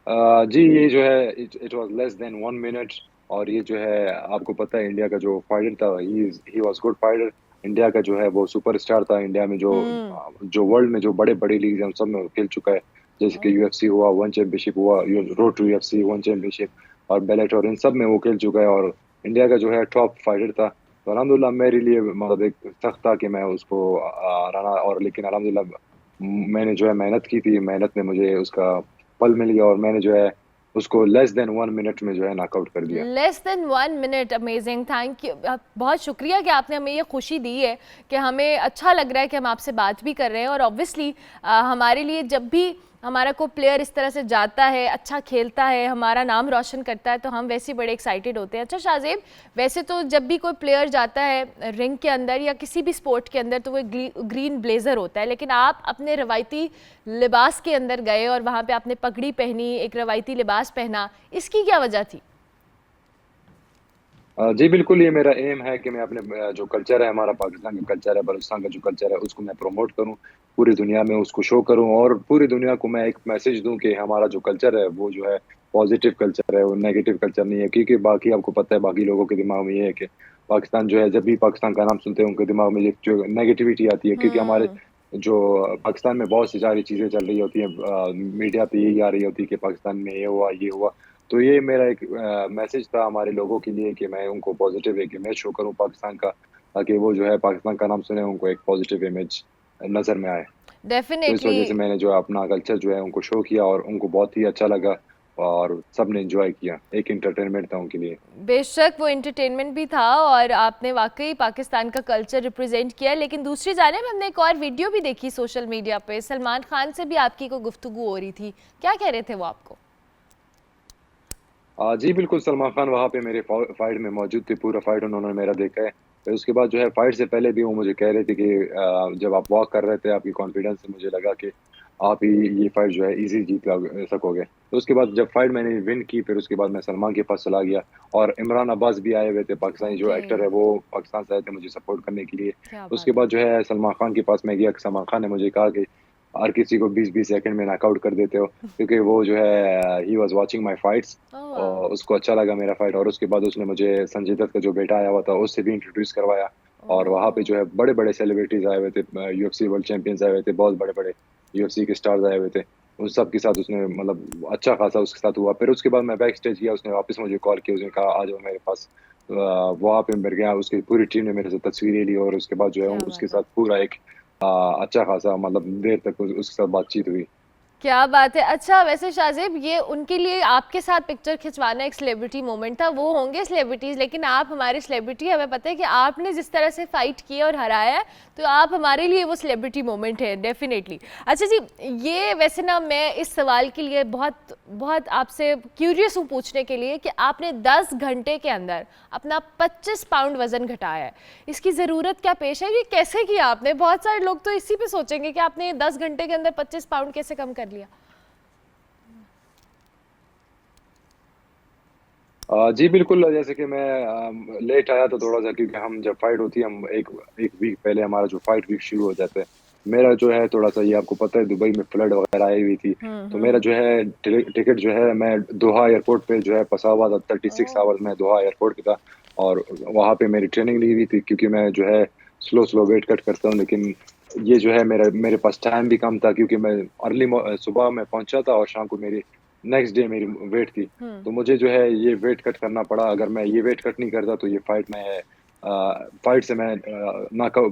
जी ये जो है it was less than 1 minute और ये जो है आपको पता है इंडिया का जो फाइटर था he was good fighter. India का जो है वो सुपरस्टार था। इंडिया में जो वर्ल्ड में जो बड़े लीग हैं सब में वो खेल चुका है, जैसे कि यूएफसी हुआ, वन चैंपियनशिप हुआ, road to UFC, one championship और बेलेटर, इन सब में वो खेल चुका है और इंडिया का जो है टॉप फाइटर था। तो अल्हम्दुलिल्लाह मेरे लिए मतलब एक सख्त था कि मैं उसको हराना और लेकिन अल्हम्दुलिल्लाह मैंने जो है मेहनत की थी, मेहनत में मुझे उसका फल मिल गया और मैंने जो है उसको लेस देन 1 मिनट में जो है नॉकआउट कर दिया। Less than 1 minute, amazing, thank you. बहुत शुक्रिया कि आपने हमें ये खुशी दी है कि हमें अच्छा लग रहा है कि हम आपसे बात भी कर रहे हैं और ऑब्वियसली हमारे लिए जब भी हमारा कोई प्लेयर इस तरह से जाता है, अच्छा खेलता है, हमारा नाम रोशन करता है तो हम वैसे बड़े एक्साइटेड होते हैं। अच्छा शाहजेब, वैसे तो जब भी कोई प्लेयर जाता है रिंग के अंदर या किसी भी स्पोर्ट के अंदर तो वो ग्रीन ब्लेज़र होता है, लेकिन आप अपने रवायती लिबास के अंदर गए और वहाँ पे आपने पगड़ी पहनी, एक रवायती लिबास पहना, इसकी क्या वजह थी? जी बिल्कुल, ये मेरा एम है कि मैं अपने जो कल्चर है, हमारा पाकिस्तान का कल्चर है, बलूचिस्तान का जो कल्चर है उसको मैं प्रमोट करूं, पूरी दुनिया में उसको शो करूं और पूरी दुनिया को मैं एक मैसेज दूं कि हमारा जो कल्चर है वो जो है पॉजिटिव कल्चर है, वो नेगेटिव कल्चर नहीं है। क्योंकि बाकी आपको पता है बाकी लोगों के दिमाग में ये है कि पाकिस्तान जो है, जब भी पाकिस्तान का नाम सुनते हैं उनके दिमाग में ये जो नेगेटिविटी आती है, क्योंकि हमारे जो पाकिस्तान में बहुत सी सारी चीज़ें चल रही होती हैं, मीडिया पे यही आ रही होती है कि पाकिस्तान में ये हुआ। तो ये मेरा एक मैसेज था हमारे लोगों के लिए कि मैं उनको पॉजिटिव एक इमेज शो करूं पाकिस्तान का, ताकि वो जो है पाकिस्तान का नाम सुने, उनको एक पॉजिटिव इमेज नज़र में आए। तो इस वजह से मैंने जो अपना कल्चर जो है उनको शो किया और उनको बहुत ही अच्छा लगा और सब ने एंजॉय किया। एक एंटरटेनमेंट था उनके लिए। बेशक वो एंटरटेनमेंट भी था और आपने वाकई पाकिस्तान का कल्चर रिप्रेजेंट किया। लेकिन दूसरी जानिब हमने एक और वीडियो भी देखी सोशल मीडिया पे, सलमान खान से भी आपकी कोई गुफ्तगू हो रही थी, क्या कह रहे थे वो आपको? जी बिल्कुल, सलमान खान वहाँ पे मेरे फाइट में मौजूद थे, पूरा फाइट उन्होंने मेरा देखा है। फिर उसके बाद जो है फाइट से पहले भी वो मुझे कह रहे थे कि जब आप वॉक कर रहे थे आपकी कॉन्फिडेंस से मुझे लगा कि आप ही ये फाइट जो है इजी जीत सकोगे। तो उसके बाद जब फाइट मैंने विन की, फिर उसके बाद मैं सलमान के पास चला गया और इमरान अब्बास भी आए हुए थे, पाकिस्तानी जो एक्टर है वो पाकिस्तान से आए थे मुझे सपोर्ट करने के लिए। उसके बाद जो है सलमान खान के पास मैं गया, सलमान खान ने मुझे कहा कि हर किसी को 20-20 सेकंड में नॉकआउट कर देते हो, क्योंकि वो जो है he was watching my fights और उसको अच्छा लगा मेरा फाइट। और उसके बाद उसने मुझे संजय दत्त का जो बेटा आया हुआ था उससे भी इंट्रोड्यूस करवाया और वहाँ पे जो है बड़े सेलिब्रिटीज आए हुए थे, यूएफसी वर्ल्ड चैंपियंस आए हुए थे, बहुत बड़े यूएफसी के स्टार्स आए हुए थे। उन सब के साथ उसने मतलब अच्छा खासा उसके साथ हुआ। फिर उसके बाद मैं बैक स्टेज गया, उसने वापस मुझे कॉल किया, उसने कहा आ जाओ मेरे पास। वहाँ पे मैं गया, उसकी पूरी टीम ने मेरे से तस्वीरें ली और उसके बाद जो है उसके साथ पूरा एक अच्छा खासा मतलब देर तक उसके साथ बातचीत हुई। क्या बात है। अच्छा वैसे शाहजेब, ये उनके लिए आपके साथ पिक्चर खिंचवाना एक सेलिब्रिटी मोमेंट था, वो होंगे सेलिब्रिटीज़ लेकिन आप हमारे सेलिब्रिटी, हमें पता है कि आपने जिस तरह से फाइट किया और हराया है तो आप हमारे लिए वो सेलिब्रिटी मोमेंट है डेफिनेटली। अच्छा जी, ये वैसे ना मैं इस सवाल के लिए बहुत आपसे क्यूरियस हूँ पूछने के लिए कि आपने 10 घंटे के अंदर अपना 25 पाउंड वज़न घटाया है, इसकी ज़रूरत क्या पेश है, ये कैसे किया आपने? बहुत सारे लोग तो इसी पे सोचेंगे कि आपने 10 घंटे के अंदर 25 पाउंड कैसे कम कर लिया। जी बिल्कुल, जैसे कि मैं लेट आया था थोड़ा-सा, क्योंकि हम जब फाइट होती है हम एक एक वीक पहले हमारा जो फाइट वीक शुरू हो जाता है। मेरा जो है थोड़ा-सा, ये आपको पता है, दुबई में फ्लड वगैरह आई हुई थी, तो मेरा जो है टिकट जो है, मैं दोहा एयरपोर्ट पे जो है फँसा हुआ था, 36 ओह आवर्स मैं दोहा एयरपोर्ट पे था। और वहाँ पे मेरी ट्रेनिंग ली हुई थी, क्योंकि मैं जो है स्लो वेट कट करता हूँ, लेकिन ये जो है मेरे पास टाइम भी कम था, क्योंकि मैं सुबह में पहुँचा था और शाम को मेरी नेक्स्ट डे मेरी वेट थी। तो मुझे जो है ये वेट कट करना पड़ा। अगर मैं ये वेट कट नहीं करता तो ये फाइट से मैं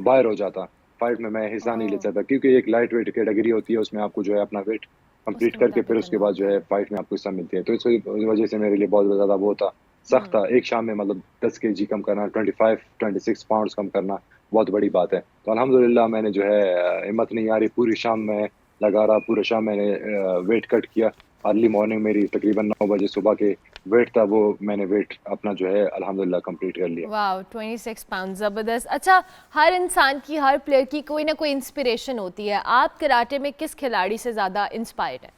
बाहर हो जाता। फाइट में मैं हिस्सा नहीं ले ओह सकता, क्योंकि एक लाइट वेट कैटेगरी होती है, उसमें आपको जो है अपना वेट कंप्लीट उसके करके फिर मुताबिक उसके करना बाद जो होता है है। फाइट में आपको हिस्सा मिलती है। तो इस वजह से मेरे लिए बहुत ज़्यादा वो था, सख्त था। एक शाम में मतलब 10 केजी कम करना, 25-26 पाउंड्स कम करना बहुत बड़ी बात है। तो अल्हम्दुलिल्लाह मैंने जो है हिम्मत नहीं हारी, पूरी शाम मैं लगा रहा, पूरे शाम मैंने वेट कट किया। अर्ली मॉर्निंग मेरी तकरीबन 9 बजे सुबह के वेट था, वो मैंने वेट अपना जो है अल्हम्दुलिल्लाह कंप्लीट कर लिया। वाह 26 पाउंड ज़बरदस्त। अच्छा, हर इंसान की, हर प्लेयर की कोई ना कोई इंस्पिरेशन होती है। आप कराटे में किस खिलाड़ी से ज़्यादा इंस्पायर्ड हैं?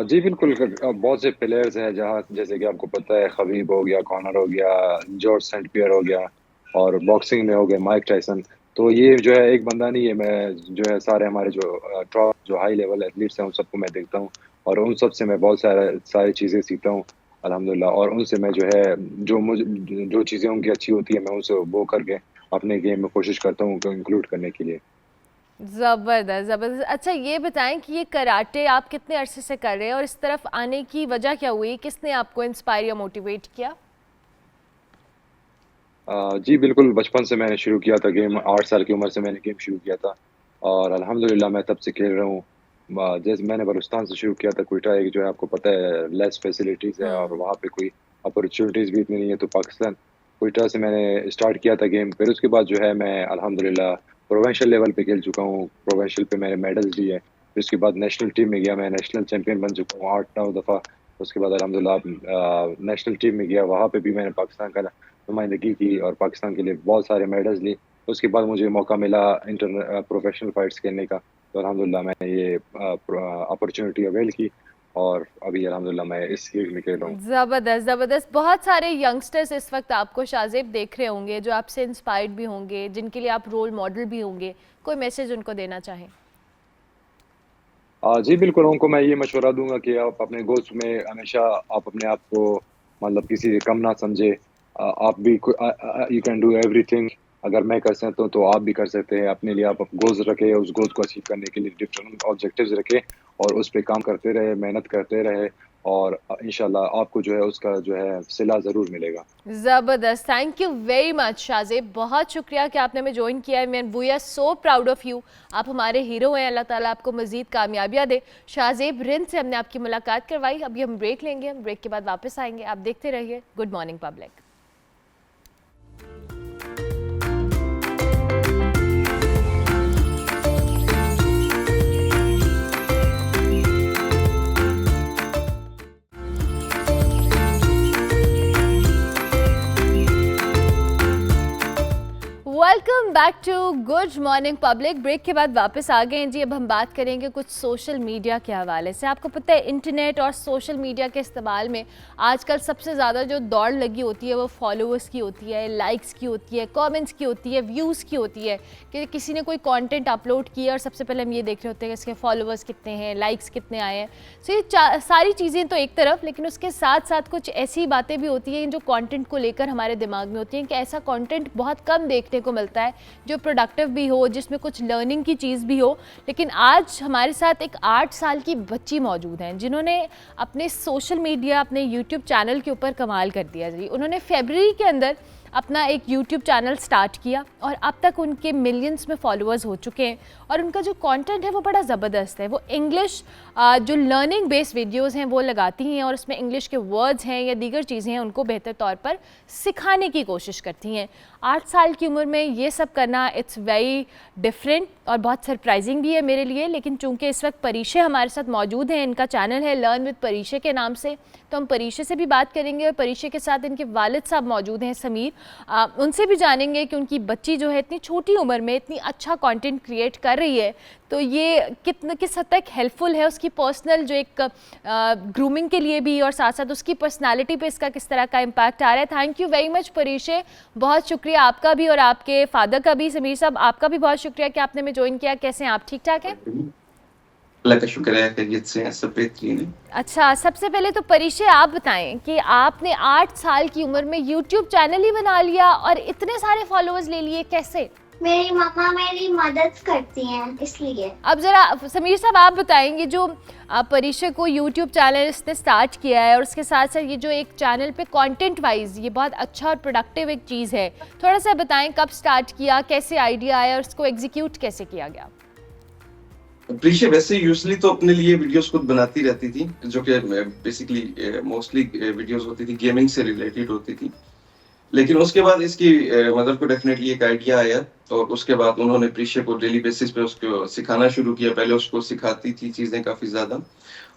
जी बिल्कुल, बहुत से प्लेयर्स हैं, जहाँ जैसे कि आपको पता है, खबीब हो गया, कॉनर हो गया, जॉर्ज सेंट पियर हो गया, और बॉक्सिंग में हो गए माइक टाइसन। तो ये जो है एक बंदा नहीं है, मैं जो है सारे हमारे टॉप जो हाई लेवल एथलीट्स हैं उन सबको मैं देखता हूँ, और उन सब से मैं बहुत सारी चीज़ें सीखता हूँ अल्हम्दुलिल्लाह। और उनसे मैं जो है जो चीज़ें उनकी अच्छी होती है, मैं उनसे वो करके अपने गेम में कोशिश करता हूँ उनको इंक्लूड करने के लिए। ज़बरदस्त ज़बरदस्त। अच्छा, ये बताएं कि ये कराटे आप कितने अरसे से कर रहे हैं और इस तरफ आने की वजह क्या हुई? किसने आपको इंस्पायर या मोटिवेट किया? जी बिल्कुल, बचपन से मैंने शुरू किया था गेम, 8 साल की उम्र से मैंने गेम शुरू किया था, और अल्हम्दुलिल्लाह मैं तब से खेल रहा हूँ। जैसे मैंने बलूचिस्तान से शुरू किया था, क्वेटा एक जो है आपको पता है लेस फैसिलिटीज़ है, और वहाँ पे कोई अपॉर्चुनिटीज़ भी इतनी नहीं है, तो पाकिस्तान क्वेटा से मैंने स्टार्ट किया था गेम। फिर उसके बाद जो है मैं अल्हम्दुलिल्लाह प्रोविंशियल लेवल पे खेल चुका हूँ, प्रोविंशियल पे मैंने मेडल्स लिए। फिर उसके बाद नेशनल टीम में गया, मैं नेशनल चैंपियन बन चुका हूँ 8-9 दफ़ा। उसके बाद अल्हम्दुलिल्लाह नेशनल टीम में गया, वहाँ पे भी मैंने पाकिस्तान का नुमाइंदगी की और पाकिस्तान के लिए बहुत सारे मेडल्स ली। उसके बाद मुझे मौका मिला प्रोफेशनल फाइट्स खेलने का, तो अल्हम्दुलिल्लाह मैंने ये अपॉर्चुनिटी अवेल की, और अभी अल्हम्दुलिल्लाह मैं इस लीग में खेल रहा हूँ। ज़बरदस्त ज़बरदस्त। बहुत सारे यंगस्टर्स इस वक्त आपको शाज़ेब देख रहे होंगे, जो आपसे इंस्पायर्ड भी होंगे, जिनके लिए आप रोल मॉडल भी होंगे। कोई मैसेज उनको देना चाहें? जी बिल्कुल, उनको मैं ये मशवरा दूँगा कि आप अपने गोल्स में हमेशा आप अपने आप को मतलब किसी से कम ना समझें। आप भी यू कैन डू एवरीथिंग। अगर मैं कर सकता हूँ तो आप भी कर सकते हैं। अपने लिए आप गोल्स रखें, उस गोल्स को अचीव करने के लिए डिफरेंट ऑब्जेक्टिव्स रखें, और उस पे काम करते रहें, मेहनत करते रहें, और इंशाल्लाह आपको जो है उसका जो है सिला ज़रूर मिलेगा। ज़बरदस्त। Thank you very much Shazeb. बहुत शुक्रिया कि आपने हमें ज्वाइन किया है। Man we are so proud of you. आप हमारे हीरो हैं। अल्लाह ताला आपको मज़ीद कामयाबियाँ दे। शाज़ेब रिंद से हमने आपकी मुलाकात करवाई। अभी हम ब्रेक लेंगे, हम ब्रेक के बाद वापस आएंगे। आप देखते रहिए good morning public. Welcome back to good morning public. Break के बाद वापस आ गए हैं जी। अब हम बात करेंगे कुछ सोशल मीडिया के हवाले से। आपको पता है इंटरनेट और सोशल मीडिया के इस्तेमाल में आजकल सबसे ज़्यादा जो दौड़ लगी होती है वो फॉलोअर्स की होती है, लाइक्स की होती है, कमेंट्स की होती है, व्यूज़ की होती है कि किसी ने कोई कंटेंट अपलोड किया और सबसे पहले हम ये देख रहे होते हैं कि इसके फॉलोअर्स कितने हैं, लाइक्स कितने आए हैं। सो ये सारी चीज़ें तो एक तरफ, लेकिन उसके साथ साथ कुछ ऐसी बातें भी होती हैं जो कंटेंट को लेकर हमारे दिमाग में होती हैं कि ऐसा कंटेंट बहुत कम देखने को मिलता है जो प्रोडक्टिव भी हो, जिसमें कुछ लर्निंग की चीज़ भी हो। लेकिन आज हमारे साथ एक 8 साल की बच्ची मौजूद हैं जिन्होंने अपने सोशल मीडिया, अपने यूट्यूब चैनल के ऊपर कमाल कर दिया जी। उन्होंने फरवरी के अंदर अपना एक यूट्यूब चैनल स्टार्ट किया और अब तक उनके मिलियंस में फॉलोअर्स हो चुके हैं और उनका जो कंटेंट है वो बड़ा ज़बरदस्त है। वो इंग्लिश जो लर्निंग बेस्ड वीडियोस हैं वो लगाती हैं और उसमें इंग्लिश के वर्ड्स हैं या दीगर चीज़ें हैं उनको बेहतर तौर पर सिखाने की कोशिश करती हैं। 8 साल की उम्र में ये सब करना इट्स वेरी डिफरेंट और बहुत सरप्राइजिंग भी है मेरे लिए। लेकिन चूंकि इस वक्त परीशे हमारे साथ मौजूद हैं, इनका चैनल है लर्न विद परीशे के नाम से, तो हम परीशे से भी बात करेंगे और परीशे के साथ इनके वालिद साहब मौजूद हैं समीर, उनसे भी जानेंगे कि उनकी बच्ची जो है इतनी छोटी उम्र में इतनी अच्छा कंटेंट क्रिएट कर रही है, तो ये किस हद तक हेल्पफुल है उसकी पर्सनल जो एक ग्रूमिंग के लिए भी, और साथ साथ उसकी पर्सनालिटी पे इसका किस तरह का इम्पैक्ट आ रहा है। थैंक यू वेरी मच परीशे, बहुत शुक्रिया आपका भी और आपके फादर का भी। समीर साहब आपका भी बहुत शुक्रिया कि आपने हमें ज्वाइन किया। कैसे हैं आप, ठीक ठाक हैं? अल्लाह का शुक्र है, खैरियत से हैं, सब बेहतरीन है। अच्छा, सबसे पहले तो परीशे आप बताएं कि आपने 8 साल की उम्र में यूट्यूब चैनल ही बना लिया और इतने सारे फॉलोअर्स ले लिए, कैसे? मेरी मम्मा मेरी मदद करती हैं इसलिए। अब जरा समीर साहब आप बताएंगे, जो परीशे को यूट्यूब चैनल इसने स्टार्ट किया है और उसके साथ साथ ये जो एक चैनल पे कंटेंट वाइज ये बहुत अच्छा और प्रोडक्टिव एक चीज़ है, थोड़ा सा बताएं कब स्टार्ट किया, कैसे आइडिया आया और उसको एग्जीक्यूट कैसे किया गया? प्रीशा वैसे यूजली तो अपने लिए वीडियोस खुद बनाती रहती थी, जो कि बेसिकली मोस्टली वीडियोस होती थी गेमिंग से रिलेटेड होती थी। लेकिन उसके बाद इसकी मदर को डेफिनेटली एक आइडिया आया और उसके बाद उन्होंने प्रीशा को डेली बेसिस पे उसको सिखाना शुरू किया। पहले उसको सिखाती थी चीजें काफी ज्यादा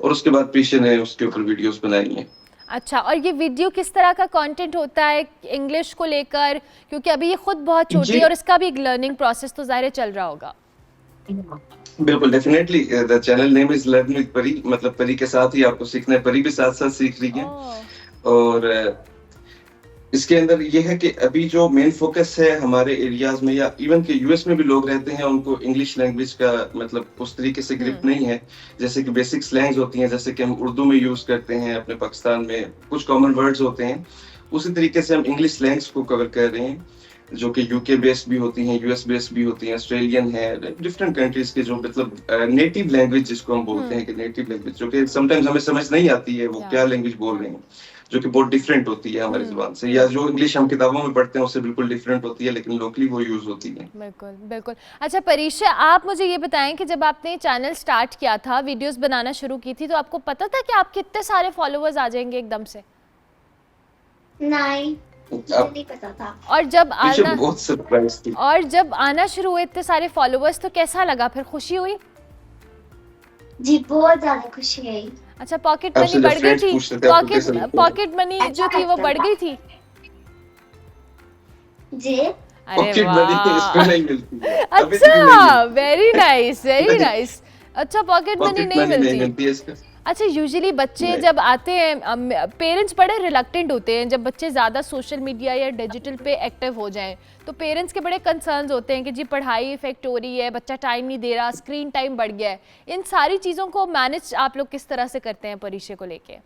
और उसके बाद प्रीशा ने उसके ऊपर वीडियोस बनाई हैं। अच्छा, और ये वीडियो किस तरह का कंटेंट होता है इंग्लिश को लेकर, क्योंकि अभी ये खुद बहुत छोटी है और इसका भी एक लर्निंग प्रोसेस तो ज़ाहिर चल रहा होगा। बिल्कुल, definitely the channel name is learn with परी, मतलब परी के साथ ही आपको सीखना है, परी भी साथ साथ सीख रही है। और इसके अंदर ये है कि अभी जो मेन फोकस है हमारे एरियाज में या इवन के यूएस में भी लोग रहते हैं, उनको इंग्लिश लैंग्वेज का मतलब उस तरीके से ग्रिप नहीं है। जैसे कि बेसिक स्लैंग्स होती हैं, जैसे कि हम उर्दू में यूज करते हैं, अपने पाकिस्तान में कुछ कॉमन वर्ड्स होते हैं, उसी तरीके से हम इंग्लिश स्लैंग्स को कवर कर रहे हैं, जो कि यूके बेस्ड भी होती हैं, यूएस बेस्ड भी होती हैं, ऑस्ट्रेलियन है, डिफरेंट कंट्रीज के जो मतलब नेटिव लैंग्वेज जिसको हम बोलते हैं कि नेटिव लैंग्वेज, जो कि समटाइम्स हमें समझ नहीं आती है वो क्या लैंग्वेज बोल रहे हैं, जो कि बहुत डिफरेंट होती है हमारी जुबान से, या जो इंग्लिश हम किताबों में पढ़ते हैं उससे बिल्कुल डिफरेंट होती है, लेकिन लोकली वो यूज होती है। बिल्कुल बिल्कुल। अच्छा परीशा, आप मुझे ये बताएं कि जब आपने चैनल स्टार्ट किया था, वीडियोस बनाना शुरू की थी, तो आपको पता था कि आपके इतने सारे फॉलोअर्स आ जाएंगे एकदम से? नहीं, मुझे नहीं पता था। और जब आना बहुत सरप्राइज थी। और जब आना शुरू हुए इतने सारे फॉलोअर्स, तो कैसा लगा, फिर खुशी हुई? जी बहुत ज्यादा खुशी हुई। अच्छा, पॉकेट मनी बढ़ गई थी? पॉकेट मनी जो थी वो बढ़ गई थी? जी अरे वाह, नहीं मिलती। अच्छा, वेरी नाइस वेरी नाइस। अच्छा, पॉकेट मनी नहीं मिलती। अच्छा, यूजुअली बच्चे जब आते हैं, पेरेंट्स बड़े रिलक्टेंट होते हैं जब बच्चे ज़्यादा सोशल मीडिया या डिजिटल पे एक्टिव हो जाएं, तो पेरेंट्स के बड़े कंसर्न्स होते हैं कि जी पढ़ाई इफेक्ट हो रही है, बच्चा टाइम नहीं दे रहा, स्क्रीन टाइम बढ़ गया है। इन सारी चीज़ों को मैनेज आप लोग किस तरह से करते हैं परीक्षा को लेके?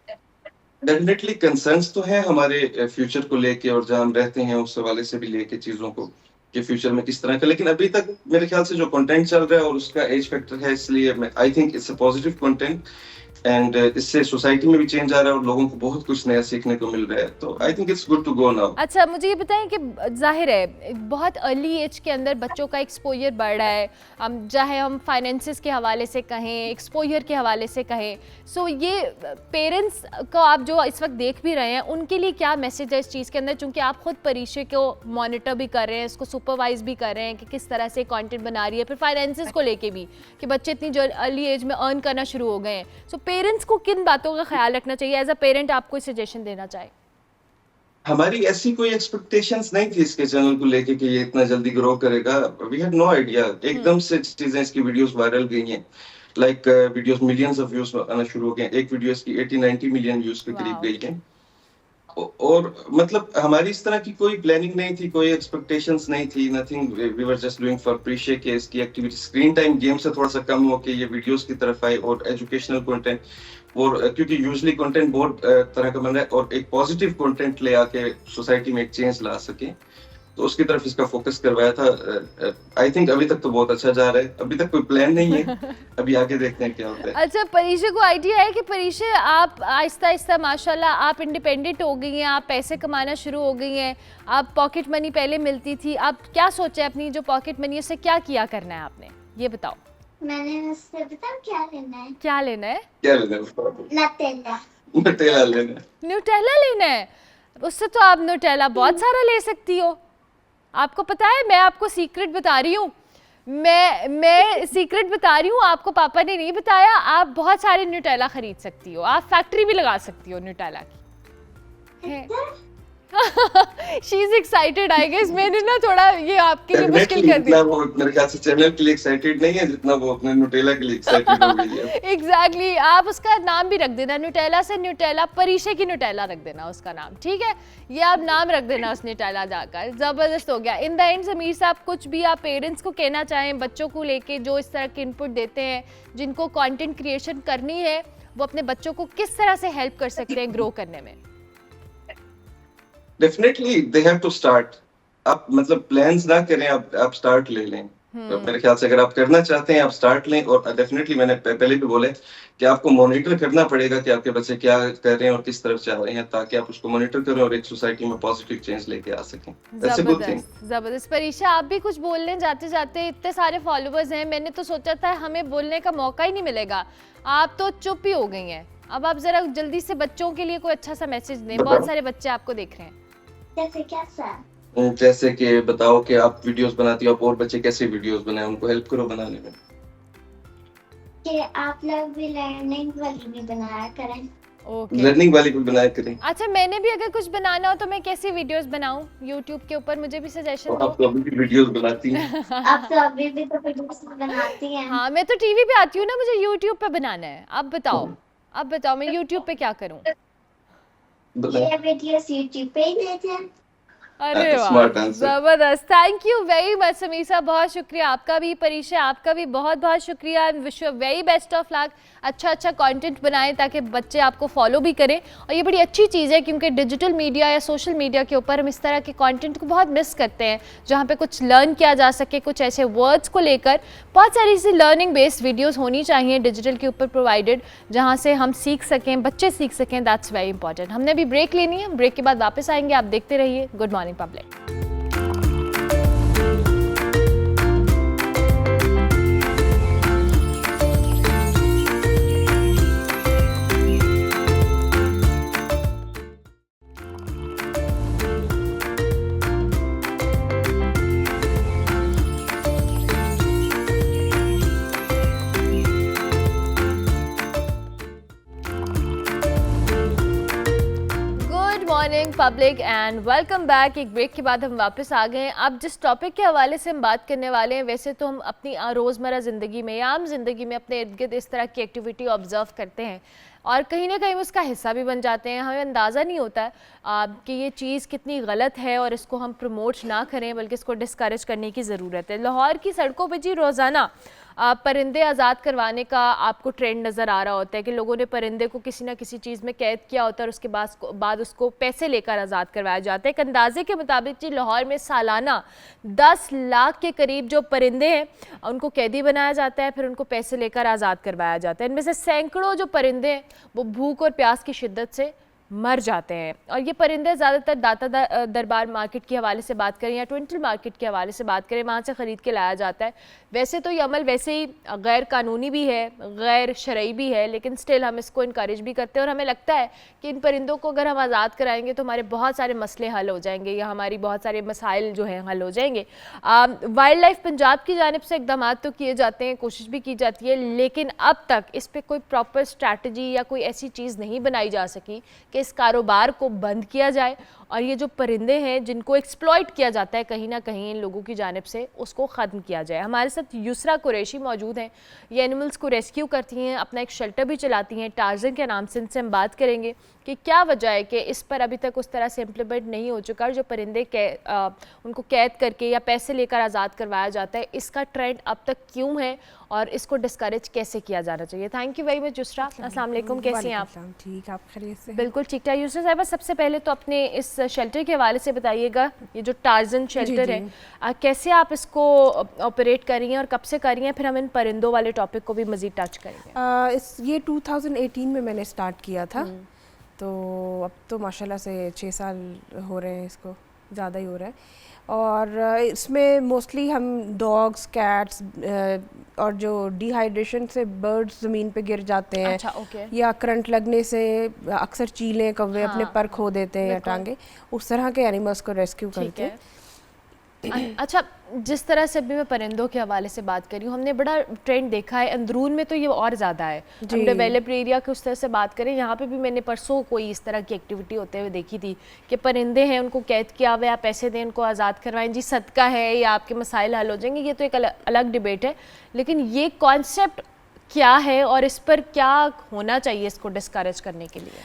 डेफिनेटली कंसर्न्स तो है हमारे फ्यूचर को लेके, और जहाँ हम रहते हैं उस हवाले से भी लेके चीज़ों को कि फ्यूचर में किस तरह का, लेकिन अभी तक मेरे ख्याल से जो कंटेंट चल रहा है और उसका एज फैक्टर है, इसलिए आई think it's a positive content and इससे सोसाइटी में भी चेंज आ रहा है और लोगों को बहुत कुछ नया सीखने को मिल रहा है, तो I think it's good to go now. अच्छा, मुझे ये बताएं कि जाहिर है बहुत अर्ली एज के अंदर बच्चों का एक्सपोजर बढ़ रहा है, चाहे हम फाइनेंसेस के हवाले से कहें, एक्सपोजर के हवाले से कहें, सो ये पेरेंट्स को आप जो इस वक्त देख भी रहे हैं, उनके लिए क्या मैसेज है इस चीज़ के अंदर, चूँकि आप खुद परीक्षा को मॉनिटर भी कर रहे हैं, इसको सुपरवाइज भी कर रहे हैं कि किस तरह से कंटेंट बना रही है, फिर फाइनेंसेस को लेके भी कि बच्चे इतनी अर्ली एज में अर्न करना शुरू हो गए हैं, सो पेरेंट्स को किन बातों का ख्याल रखना चाहिए? एज अ पेरेंट आप कोई सजेशन देना चाहे? हमारी ऐसी कोई एक्सपेक्टेशंस नहीं थी इसके चैनल को लेके कि ये इतना जल्दी ग्रो करेगा। वी हैड नो आइडिया, एकदम से चीजें, इसकी वीडियोस वायरल गई हैं, like videos millions of views आना शुरू हो गए। एक वीडियो इसकी 80-90 मिलियन व्यूज के करीब गई है, और मतलब हमारी इस तरह की कोई प्लानिंग नहीं थी, कोई एक्सपेक्टेशंस नहीं थी, nothing. We were just doing for प्रीशे के इसकी एक्टिविटी स्क्रीन टाइम गेम से थोड़ा सा कम हो के ये वीडियोस की तरफ आए और एजुकेशनल कंटेंट, और क्योंकि यूजुअली कंटेंट बहुत तरह का बन रहा है और एक पॉजिटिव कंटेंट ले आके सोसाइटी में एक चेंज ला सके, तो उसकी तरफ इसका फोकस करवाया था। आई थिंक अभी तक तो बहुत अच्छा जा रहा है, अभी तक कोई प्लान नहीं है, अभी आगे देखते हैं क्या होता है। अच्छा, परीक्षा को आइडिया है कि परीक्षा आप आहिस्ता आहिस्ता माशाल्लाह आप इंडिपेंडेंट हो गई हैं, आप पैसे कमाना शुरू हो गई हैं, आप पॉकेट मनी पहले मिलती थी, आप क्या सोचा है अपनी जो पॉकेट मनी उससे क्या किया करना है आपने, ये बताओ। मैंने उससे बताया क्या लेना है। क्या लेना है? क्या लेना है? न्यूटेला लेना है। न्यूटेला लेना है? उससे तो आप न्यूटेला बहुत सारा ले सकती हो। आपको पता है, मैं आपको सीक्रेट बता रही हूँ, मैं सीक्रेट बता रही हूँ, आपको पापा ने नहीं बताया। आप बहुत सारे न्यूटेला खरीद सकती हो, आप फैक्ट्री भी लगा सकती हो न्यूटेला की। She is excited I guess. मैंने ना थोड़ा ये आपके लिए मुश्किल कर दिया। वो मेरे ख्याल से चैनल के लिए एक्साइटेड नहीं है जितना वो अपने न्यूटेला के लिए एक्साइटेड हो गई है। एग्जैक्टली आप उसका नाम भी रख देना, न्यूटेला से न्यूटेला, परिशे की न्यूटेला रख देना उसका नाम, ठीक है? ये आप नाम रख देना उस न्यूटेला जाकर। ज़बरदस्त हो गया। इन द एंड समीर साहब, कुछ भी आप पेरेंट्स को कहना चाहें बच्चों को लेके जो इस तरह के इनपुट देते हैं, जिनको कंटेंट क्रिएशन करनी है, वो अपने बच्चों को किस तरह से हेल्प कर सकते हैं ग्रो करने में? Definitely they have to start. आप मतलब प्लान्स ना करें, आप स्टार्ट ले लें। तो मेरे ख्याल से अगर आप करना चाहते हैं आप स्टार्ट लें। और डेफिनेटली मैंने पहले भी बोले कि आपको मॉनिटर करना पड़ेगा कि आपके बच्चे क्या कर रहे हैं और किस तरफ जा रहे हैं, ताकि आप उसको मॉनिटर करें और एक सोसाइटी में पॉजिटिव चेंज लेके आ सकें। That's a good thing. जबरदस्त। परीक्षा, आप भी कुछ बोलने जाते जाते, इतने सारे फॉलोअर्स हैं, मैंने तो सोचा था हमें बोलने का मौका ही नहीं मिलेगा, आप तो चुप ही हो गई हैं। अब आप जरा जल्दी से बच्चों के लिए कोई अच्छा सा मैसेज दें, बहुत सारे बच्चे आपको देख रहे हैं। जैसे क्या सर? जैसे कि बताओ कि आप वीडियोस बनाती हो, आप और बच्चे कैसे वीडियोस बनाएं, उनको हेल्प करो बनाने में। कि आप लोग भी लर्निंग वाली भी बनाया करें। ओके। लर्निंग वाली भी बनाया करें। अच्छा, मैंने भी अगर कुछ बनाना हो तो मैं कैसी वीडियोस बनाऊं YouTube के ऊपर, मुझे भी सजेशन दो। आप तो अभी भी वीडियोस बनाती हैं। आप तो अभी भी तो वीडियोस बनाती हैं। हाँ, मैं तो टीवी पे आती हूँ ना, मुझे YouTube पे बनाना है। अब बताओ मैं YouTube पे क्या करूँ? ये वीडियोस YouTube पे ही देते हैं। अरे वाह, Smart answer. जबरदस्त। Thank you very much Sameer साहब, बहुत शुक्रिया। आपका भी परिचय, आपका भी बहुत बहुत शुक्रिया। Wish you very best of luck. अच्छा कंटेंट बनाएं ताकि बच्चे आपको फॉलो भी करें। और ये बड़ी अच्छी चीज़ है क्योंकि डिजिटल मीडिया या सोशल मीडिया के ऊपर हम इस तरह के कंटेंट को बहुत मिस करते हैं, जहाँ पे कुछ लर्न किया जा सके, कुछ ऐसे वर्ड्स को लेकर बहुत सारी ऐसी लर्निंग बेस्ड वीडियोज़ होनी चाहिए डिजिटल के ऊपर प्रोवाइडेड, जहाँ से हम सीख सकें, बच्चे सीख सकें। That's very important. हमने भी ब्रेक लेनी है, ब्रेक के बाद वापस आएंगे। आप देखते रहिए good morning public. Morning public and welcome back. एक ब्रेक के बाद हम वापस आ गए हैं। अब जिस टॉपिक के हवाले से हम बात करने वाले हैं, वैसे तो हम अपनी रोज़मर्रा ज़िंदगी में या आम ज़िंदगी में अपने इर्द गिर्द इस तरह की एक्टिविटी ऑब्ज़र्व करते हैं और कहीं ना कहीं उसका हिस्सा भी बन जाते हैं। हमें अंदाज़ा नहीं होता है कि ये चीज़ कितनी गलत है और इसको हम प्रमोट ना करें, बल्कि इसको डिस्करेज करने की ज़रूरत है। लाहौर की सड़कों पर जी रोज़ाना परिंदे आज़ाद करवाने का आपको ट्रेंड नज़र आ रहा होता है कि लोगों ने परिंदे को किसी ना किसी चीज़ में कैद किया होता है और उसके बाद उसको पैसे लेकर आज़ाद करवाया जाता है। एक अंदाजे के मुताबिक जी लाहौर में सालाना 10 लाख के करीब जो परिंदे हैं उनको कैदी बनाया जाता है, फिर उनको पैसे लेकर आज़ाद करवाया जाता है। इनमें से सैकड़ों जो परिंदे हैं वो भूख और प्यास की शिद्दत से मर जाते हैं। और ये परिंदे ज़्यादातर दाता दरबार मार्केट के हवाले से बात करें या ट्विंटल मार्केट के हवाले से बात करें, वहाँ से ख़रीद के लाया जाता है। वैसे तो ये अमल वैसे ही गैर कानूनी भी है, गैर शरई भी है, लेकिन स्टिल हम इसको इनकरेज भी करते हैं और हमें लगता है कि इन परिंदों को अगर हम आज़ाद कराएंगे तो हमारे बहुत सारे मसले हल हो जाएंगे या हमारी बहुत सारे मसाइल जो हैं हल हो जाएंगे। वाइल्ड लाइफ पंजाब की जानिब से इक़दाम तो किए जाते हैं, कोशिश भी की जाती है, लेकिन अब तक इस पर कोई प्रॉपर स्ट्रैटेजी या कोई ऐसी चीज़ नहीं बनाई जा सकी कि इस कारोबार को बंद किया जाए और ये जो परिंदे हैं जिनको एक्सप्लॉइट किया जाता है कहीं ना कहीं इन लोगों की जानिब से, उसको ख़त्म किया जाए। हमारे साथ युसरा कुरैशी मौजूद हैं, ये एनिमल्स को रेस्क्यू करती हैं, अपना एक शेल्टर भी चलाती हैं टार्जन के नाम से। इनसे हम बात करेंगे कि क्या वजह है कि इस पर अभी तक उस तरह से इम्प्लीमेंट नहीं हो चुका, जो परिंदे उनको कैद करके या पैसे लेकर आज़ाद करवाया जाता है, इसका ट्रेंड अब तक क्यों है और इसको डिस्करेज कैसे किया जाना चाहिए। Thank you very much Yusra. अस्सलाम वालेकुम, कैसी हैं आप? ठीक, आप खैरियत से? बिल्कुल ठीक ठाक। युसरा साहिबा, सबसे पहले तो अपने इस शेल्टर के हवाले से बताइएगा, ये जो टार्जन शेल्टर है कैसे आप इसको ऑपरेट कर रही हैं और कब से कर रही हैं, फिर हम इन परिंदों वाले टॉपिक को भी मज़ीद टच करेंगे। ये 2018 में मैंने स्टार्ट किया था, तो अब तो माशाल्लाह से 6 साल हो रहे हैं, इसको ज़्यादा ही हो रहा है। और इसमें मोस्टली हम डॉग्स, कैट्स और जो डिहाइड्रेशन से बर्ड्स ज़मीन पे गिर जाते हैं, अच्छा, okay. या करंट लगने से अक्सर चीलें, कौवे अपने पर खो देते हैं या टांगे, उस तरह के एनिमल्स को रेस्क्यू करते हैं। अच्छा, जिस तरह से अभी मैं परिंदों के हवाले से बात कर रही हूँ, हमने बड़ा ट्रेंड देखा है अंदरून में, तो ये और ज़्यादा है। हम डेवलप्ड एरिया की उस तरह से बात करें, यहाँ पे भी मैंने परसों कोई इस तरह की एक्टिविटी होते हुए देखी थी कि परिंदे हैं, उनको कैद किया हुआ है, आप पैसे दें, उनको आज़ाद करवाएं, जी सदका है या आपके मसाइल हल हो जाएंगे, ये तो एक अलग डिबेट है। लेकिन ये कॉन्सेप्ट क्या है और इस पर क्या होना चाहिए इसको डिस्करेज करने के लिए?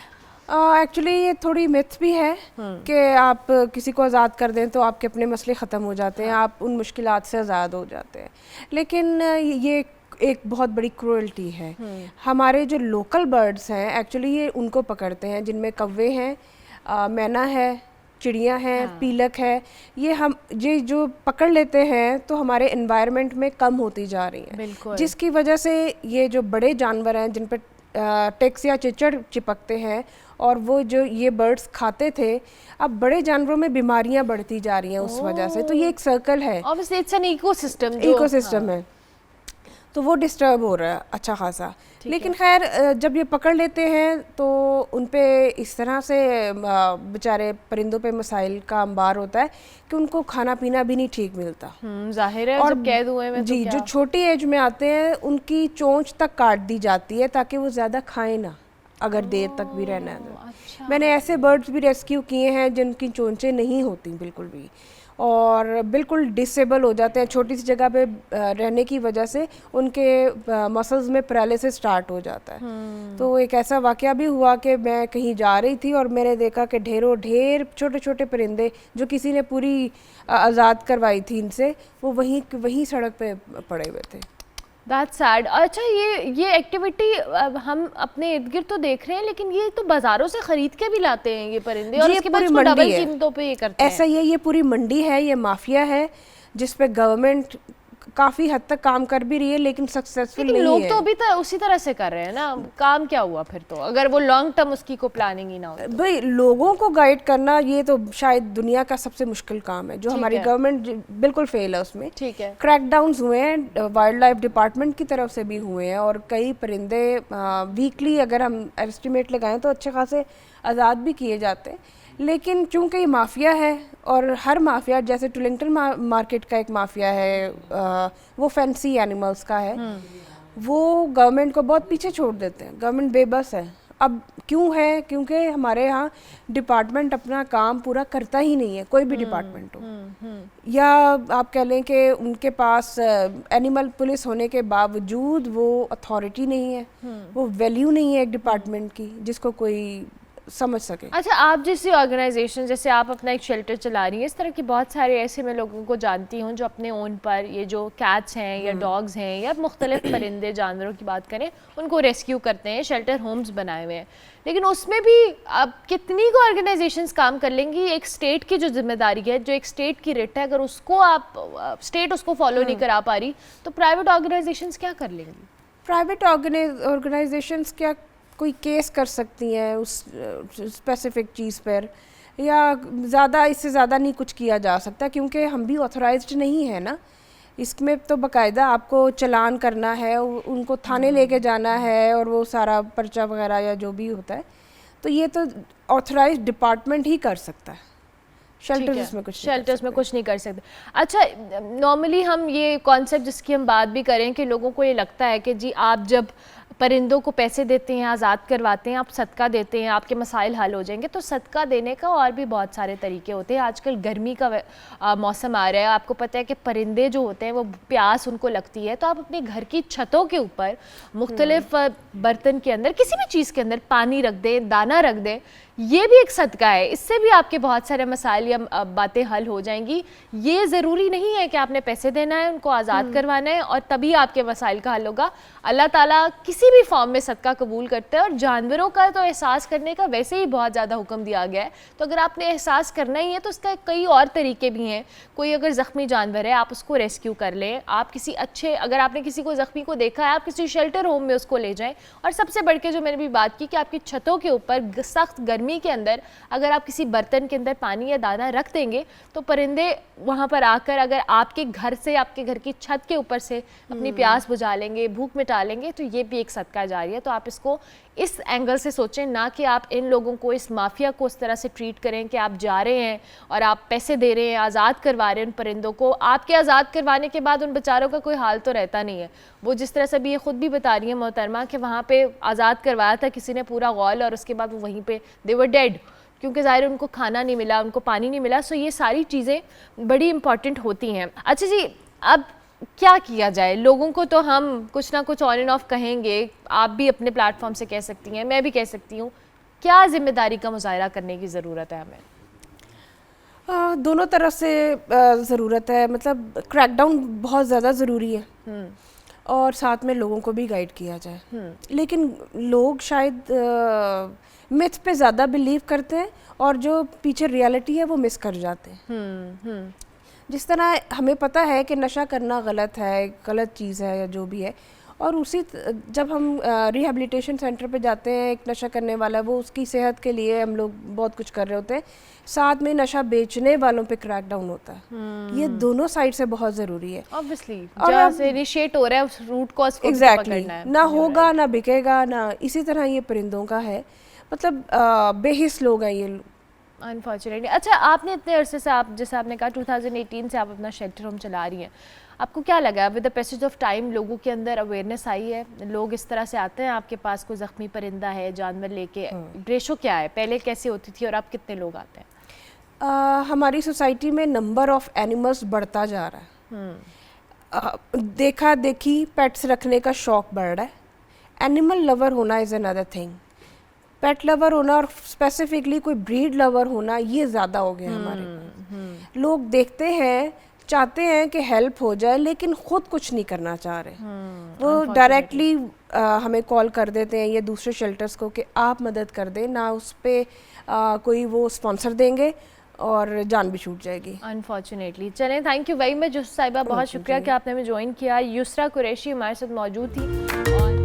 एक्चुअली ये थोड़ी मिथ भी है कि आप किसी को आज़ाद कर दें तो आपके अपने मसले ख़त्म हो जाते हैं, आप उन मुश्किलात से आज़ाद हो जाते हैं। लेकिन ये एक बहुत बड़ी क्रूअल्टी है। हमारे जो लोकल बर्ड्स हैं एक्चुअली ये उनको पकड़ते हैं, जिनमें कौवे हैं, मैना है, चिड़ियाँ हैं, पीलक है, ये जो पकड़ लेते हैं तो हमारे एनवायरनमेंट में कम होती जा रही हैं, जिसकी वजह से ये जो बड़े जानवर हैं जिन पर टिक्स या चिचड़ चिपकते हैं और वो जो ये बर्ड्स खाते थे, अब बड़े जानवरों में बीमारियां बढ़ती जा रही हैं उस वजह से। तो ये एक सर्कल है, ऑब्वियसली इट्स एन इकोसिस्टम है, तो वो डिस्टर्ब हो रहा है अच्छा खासा। लेकिन खैर जब ये पकड़ लेते हैं तो उन पे इस तरह से बेचारे परिंदों पे मसाइल का अंबार होता है कि उनको खाना पीना भी नहीं ठीक मिलता। जाहिर है, और जब कैद हुए में जी, तो जो छोटी एज में आते हैं उनकी चोंच तक काट दी जाती है ताकि वो ज़्यादा खाएं ना, अगर देर तक भी रहना है तो। अच्छा। मैंने ऐसे बर्ड्स भी रेस्क्यू किए हैं जिनकी चोंचें नहीं होती बिल्कुल भी, और बिल्कुल डिसेबल हो जाते हैं, छोटी सी जगह पे रहने की वजह से उनके मसल्स में पैरालिसिस स्टार्ट हो जाता है। तो एक ऐसा वाक़या भी हुआ कि मैं कहीं जा रही थी और मैंने देखा कि ढेर छोटे छोटे परिंदे जो किसी ने पूरी आज़ाद करवाई थी इनसे, वो वहीं सड़क पे पड़े हुए थे। That's sad। अच्छा, ये एक्टिविटी हम अपने इर्द गिर्द तो देख रहे हैं, लेकिन ये तो बाजारों से खरीद के भी लाते हैं ये परिंदे, और इसके बाद इसको डबल कीमतों पे ये करते हैं। ऐसा ये पूरी मंडी है, ये माफिया है जिस पे गवर्नमेंट काफ़ी हद तक काम कर भी रही है लेकिन सक्सेसफुल नहीं है। लोग तो अभी उसी तरह से कर रहे हैं ना, काम क्या हुआ फिर तो, अगर वो लॉन्ग टर्म उसकी को प्लानिंग ही ना हो तो। भाई लोगों को गाइड करना ये तो शायद दुनिया का सबसे मुश्किल काम है, जो हमारी गवर्नमेंट बिल्कुल फेल है उसमें। ठीक है, क्रैकडाउन्स हुए हैं, वाइल्ड लाइफ डिपार्टमेंट की तरफ से भी हुए हैं, और कई परिंदे वीकली अगर हम एस्टिमेट लगाएं तो अच्छे खासे आज़ाद भी किए जाते हैं। लेकिन चूंकि ये माफिया है, और हर माफिया, जैसे टुलिंगटन मार्केट का एक माफिया है, वो फैंसी एनिमल्स का है, वो गवर्नमेंट को बहुत पीछे छोड़ देते हैं, गवर्नमेंट बेबस है। अब क्यों है? क्योंकि हमारे यहाँ डिपार्टमेंट अपना काम पूरा करता ही नहीं है, कोई भी डिपार्टमेंट हो, या आप कह लें कि उनके पास एनिमल पुलिस होने के बावजूद वो अथॉरिटी नहीं है, वो वैल्यू नहीं है एक डिपार्टमेंट की जिसको कोई समझ सके। अच्छा, आप जैसी ऑर्गेनाइजेशन, जैसे आप अपना एक शेल्टर चला रही हैं, इस तरह के बहुत सारे ऐसे मैं लोगों को जानती हूँ जो अपने ओन पर ये जो कैट्स हैं या डॉग्स हैं या मुख्तलिफ परिंदे जानवरों की बात करें, उनको रेस्क्यू करते हैं, शेल्टर होम्स बनाए हुए हैं। लेकिन उसमें भी अब कितनी को ऑर्गेनाइजेशंस काम कर लेंगी? एक स्टेट की जो जिम्मेदारी है, जो एक स्टेट की रिट है, अगर उसको स्टेट उसको फॉलो नहीं करा पा रही तो प्राइवेट ऑर्गेनाइजेशंस क्या कर लेंगी? प्राइवेट ऑर्गेनाइजेशंस क्या कोई केस कर सकती हैं उस स्पेसिफिक चीज़ पर, या ज़्यादा इससे ज़्यादा नहीं कुछ किया जा सकता, क्योंकि हम भी ऑथराइज्ड नहीं है ना। इसमें तो बाकायदा आपको चलान करना है, उनको थाने लेके जाना है, और वो सारा पर्चा वगैरह या जो भी होता है, तो ये तो ऑथराइज्ड डिपार्टमेंट ही कर सकता है। शेल्टर्स में कुछ नहीं कर सकते। अच्छा, नॉर्मली हम ये कॉन्सेप्ट जिसकी हम बात भी करें कि लोगों को ये लगता है कि जी आप जब परिंदों को पैसे देते हैं, आज़ाद करवाते हैं, आप सदका देते हैं, आपके मसाइल हल हो जाएंगे, तो सदका देने का और भी बहुत सारे तरीके होते हैं। आजकल गर्मी का मौसम आ रहा है, आपको पता है कि परिंदे जो होते हैं वो प्यास उनको लगती है, तो आप अपने घर की छतों के ऊपर मुख्तलिफ बर्तन के अंदर, किसी भी चीज़ के अंदर पानी रख दें, दाना रख दें, ये भी एक सदका है। इससे भी आपके बहुत सारे मसाइल या बातें हल हो जाएंगी। ये ज़रूरी नहीं है कि आपने पैसे देना है, उनको आज़ाद करवाना है और तभी आपके मसाइल का हल होगा। अल्लाह ताला किसी भी फॉर्म में सदका कबूल करते हैं, और जानवरों का तो एहसास करने का वैसे ही बहुत ज़्यादा हुक्म दिया गया है। तो अगर आपने एहसास करना ही है तो उसका कई और तरीके भी हैं। कोई अगर ज़ख्मी जानवर है, आप उसको रेस्क्यू कर लें, आप किसी अच्छे, अगर आपने किसी को ज़ख्मी को देखा है, आप किसी शेल्टर होम में उसको ले जाएँ। और सबसे बढ़ के जो मैंने भी बात की कि आपकी छतों के ऊपर सख्त गर्मी गर्मी के अंदर अगर आप किसी बर्तन के अंदर पानी या दाना रख देंगे तो परिंदे वहाँ पर आकर अगर आपके घर से, आपके घर की छत के ऊपर से अपनी प्यास बुझा लेंगे, भूख मिटा लेंगे, तो ये भी एक सदका जारी है। तो आप इसको इस एंगल से सोचें, ना कि आप इन लोगों को, इस माफिया को उस तरह से ट्रीट करें कि आप जा रहे हैं और आप पैसे दे रहे हैं, आज़ाद करवा रहे हैं उन परिंदों को। आपके आज़ाद करवाने के बाद उन बेचारों का कोई हाल तो रहता नहीं है। वो जिस तरह से भी ये ख़ुद भी बता रही है मोहतरमा कि वहाँ पे आज़ाद करवाया था किसी ने पूरा गौल, और उसके बाद वो वहीं पे दे वर डेड, क्योंकि ज़ाहिर उनको खाना नहीं मिला, उनको पानी नहीं मिला। सो ये सारी चीज़ें बड़ी इंपॉर्टेंट होती हैं। अच्छा जी, अब क्या किया जाए? लोगों को तो हम कुछ ना कुछ ऑन एंड ऑफ कहेंगे, आप भी अपने प्लेटफॉर्म से कह सकती हैं, मैं भी कह सकती हूँ। क्या जिम्मेदारी का मुजाहरा करने की ज़रूरत है हमें? दोनों तरफ से ज़रूरत है, मतलब क्रैकडाउन बहुत ज़्यादा ज़रूरी है और साथ में लोगों को भी गाइड किया जाए। लेकिन लोग शायद मिथ पे ज़्यादा बिलीव करते हैं और जो पीछे रियलिटी है वो मिस कर जाते हैं। जिस तरह हमें पता है कि नशा करना गलत है, गलत चीज़ है या जो भी है, और जब हम रिहैबिलिटेशन सेंटर पे जाते हैं, एक नशा करने वाला वो उसकी सेहत के लिए हम लोग बहुत कुछ कर रहे होते हैं, साथ में नशा बेचने वालों पे क्रैकडाउन होता है। ये दोनों साइड से बहुत ज़रूरी है। ऑब्वियसली जहाँ से इनिशिएट हो रहा है उस रूट कॉज को एग्जैक्टली पकड़ना है। ना होगा ना बिकेगा ना। इसी तरह ये परिंदों का है, मतलब बेहिस लोग हैं ये। अनफॉर्चुनेटली। अच्छा, आपने इतने अरसे से, आप जैसे आपने कहा 2018 से आप अपना शेल्टर होम चला रही हैं, आपको क्या लगा with the passage of time लोगों के अंदर अवेयरनेस आई है? लोग इस तरह से आते हैं आपके पास, कोई ज़ख्मी परिंदा है, जानवर लेके, रेशो क्या है, पहले कैसे होती थी और अब कितने लोग आते हैं? हमारी सोसाइटी में नंबर ऑफ एनिमल्स बढ़ता जा रहा है। देखा देखी पेट्स रखने का शौक बढ़ रहा है। एनिमल लवर होना is another thing. Pet lover होना और स्पेसिफिकली कोई ब्रीड लवर होना ये ज़्यादा हो गया हमारे। लोग देखते हैं, चाहते हैं कि हेल्प हो जाए, लेकिन ख़ुद कुछ नहीं करना चाह रहे। वो डायरेक्टली हमें कॉल कर देते हैं या दूसरे शेल्टर्स को कि आप मदद कर दें, ना उस पर कोई वो स्पॉन्सर देंगे और जान भी छूट जाएगी अनफॉर्चुनेटली। चलें, थैंक यू वेरी मच साहिबा, बहुत शुक्रिया कि आपने हमें ज्वाइन किया। युसरा कुरैशी हमारे साथ मौजूद थी और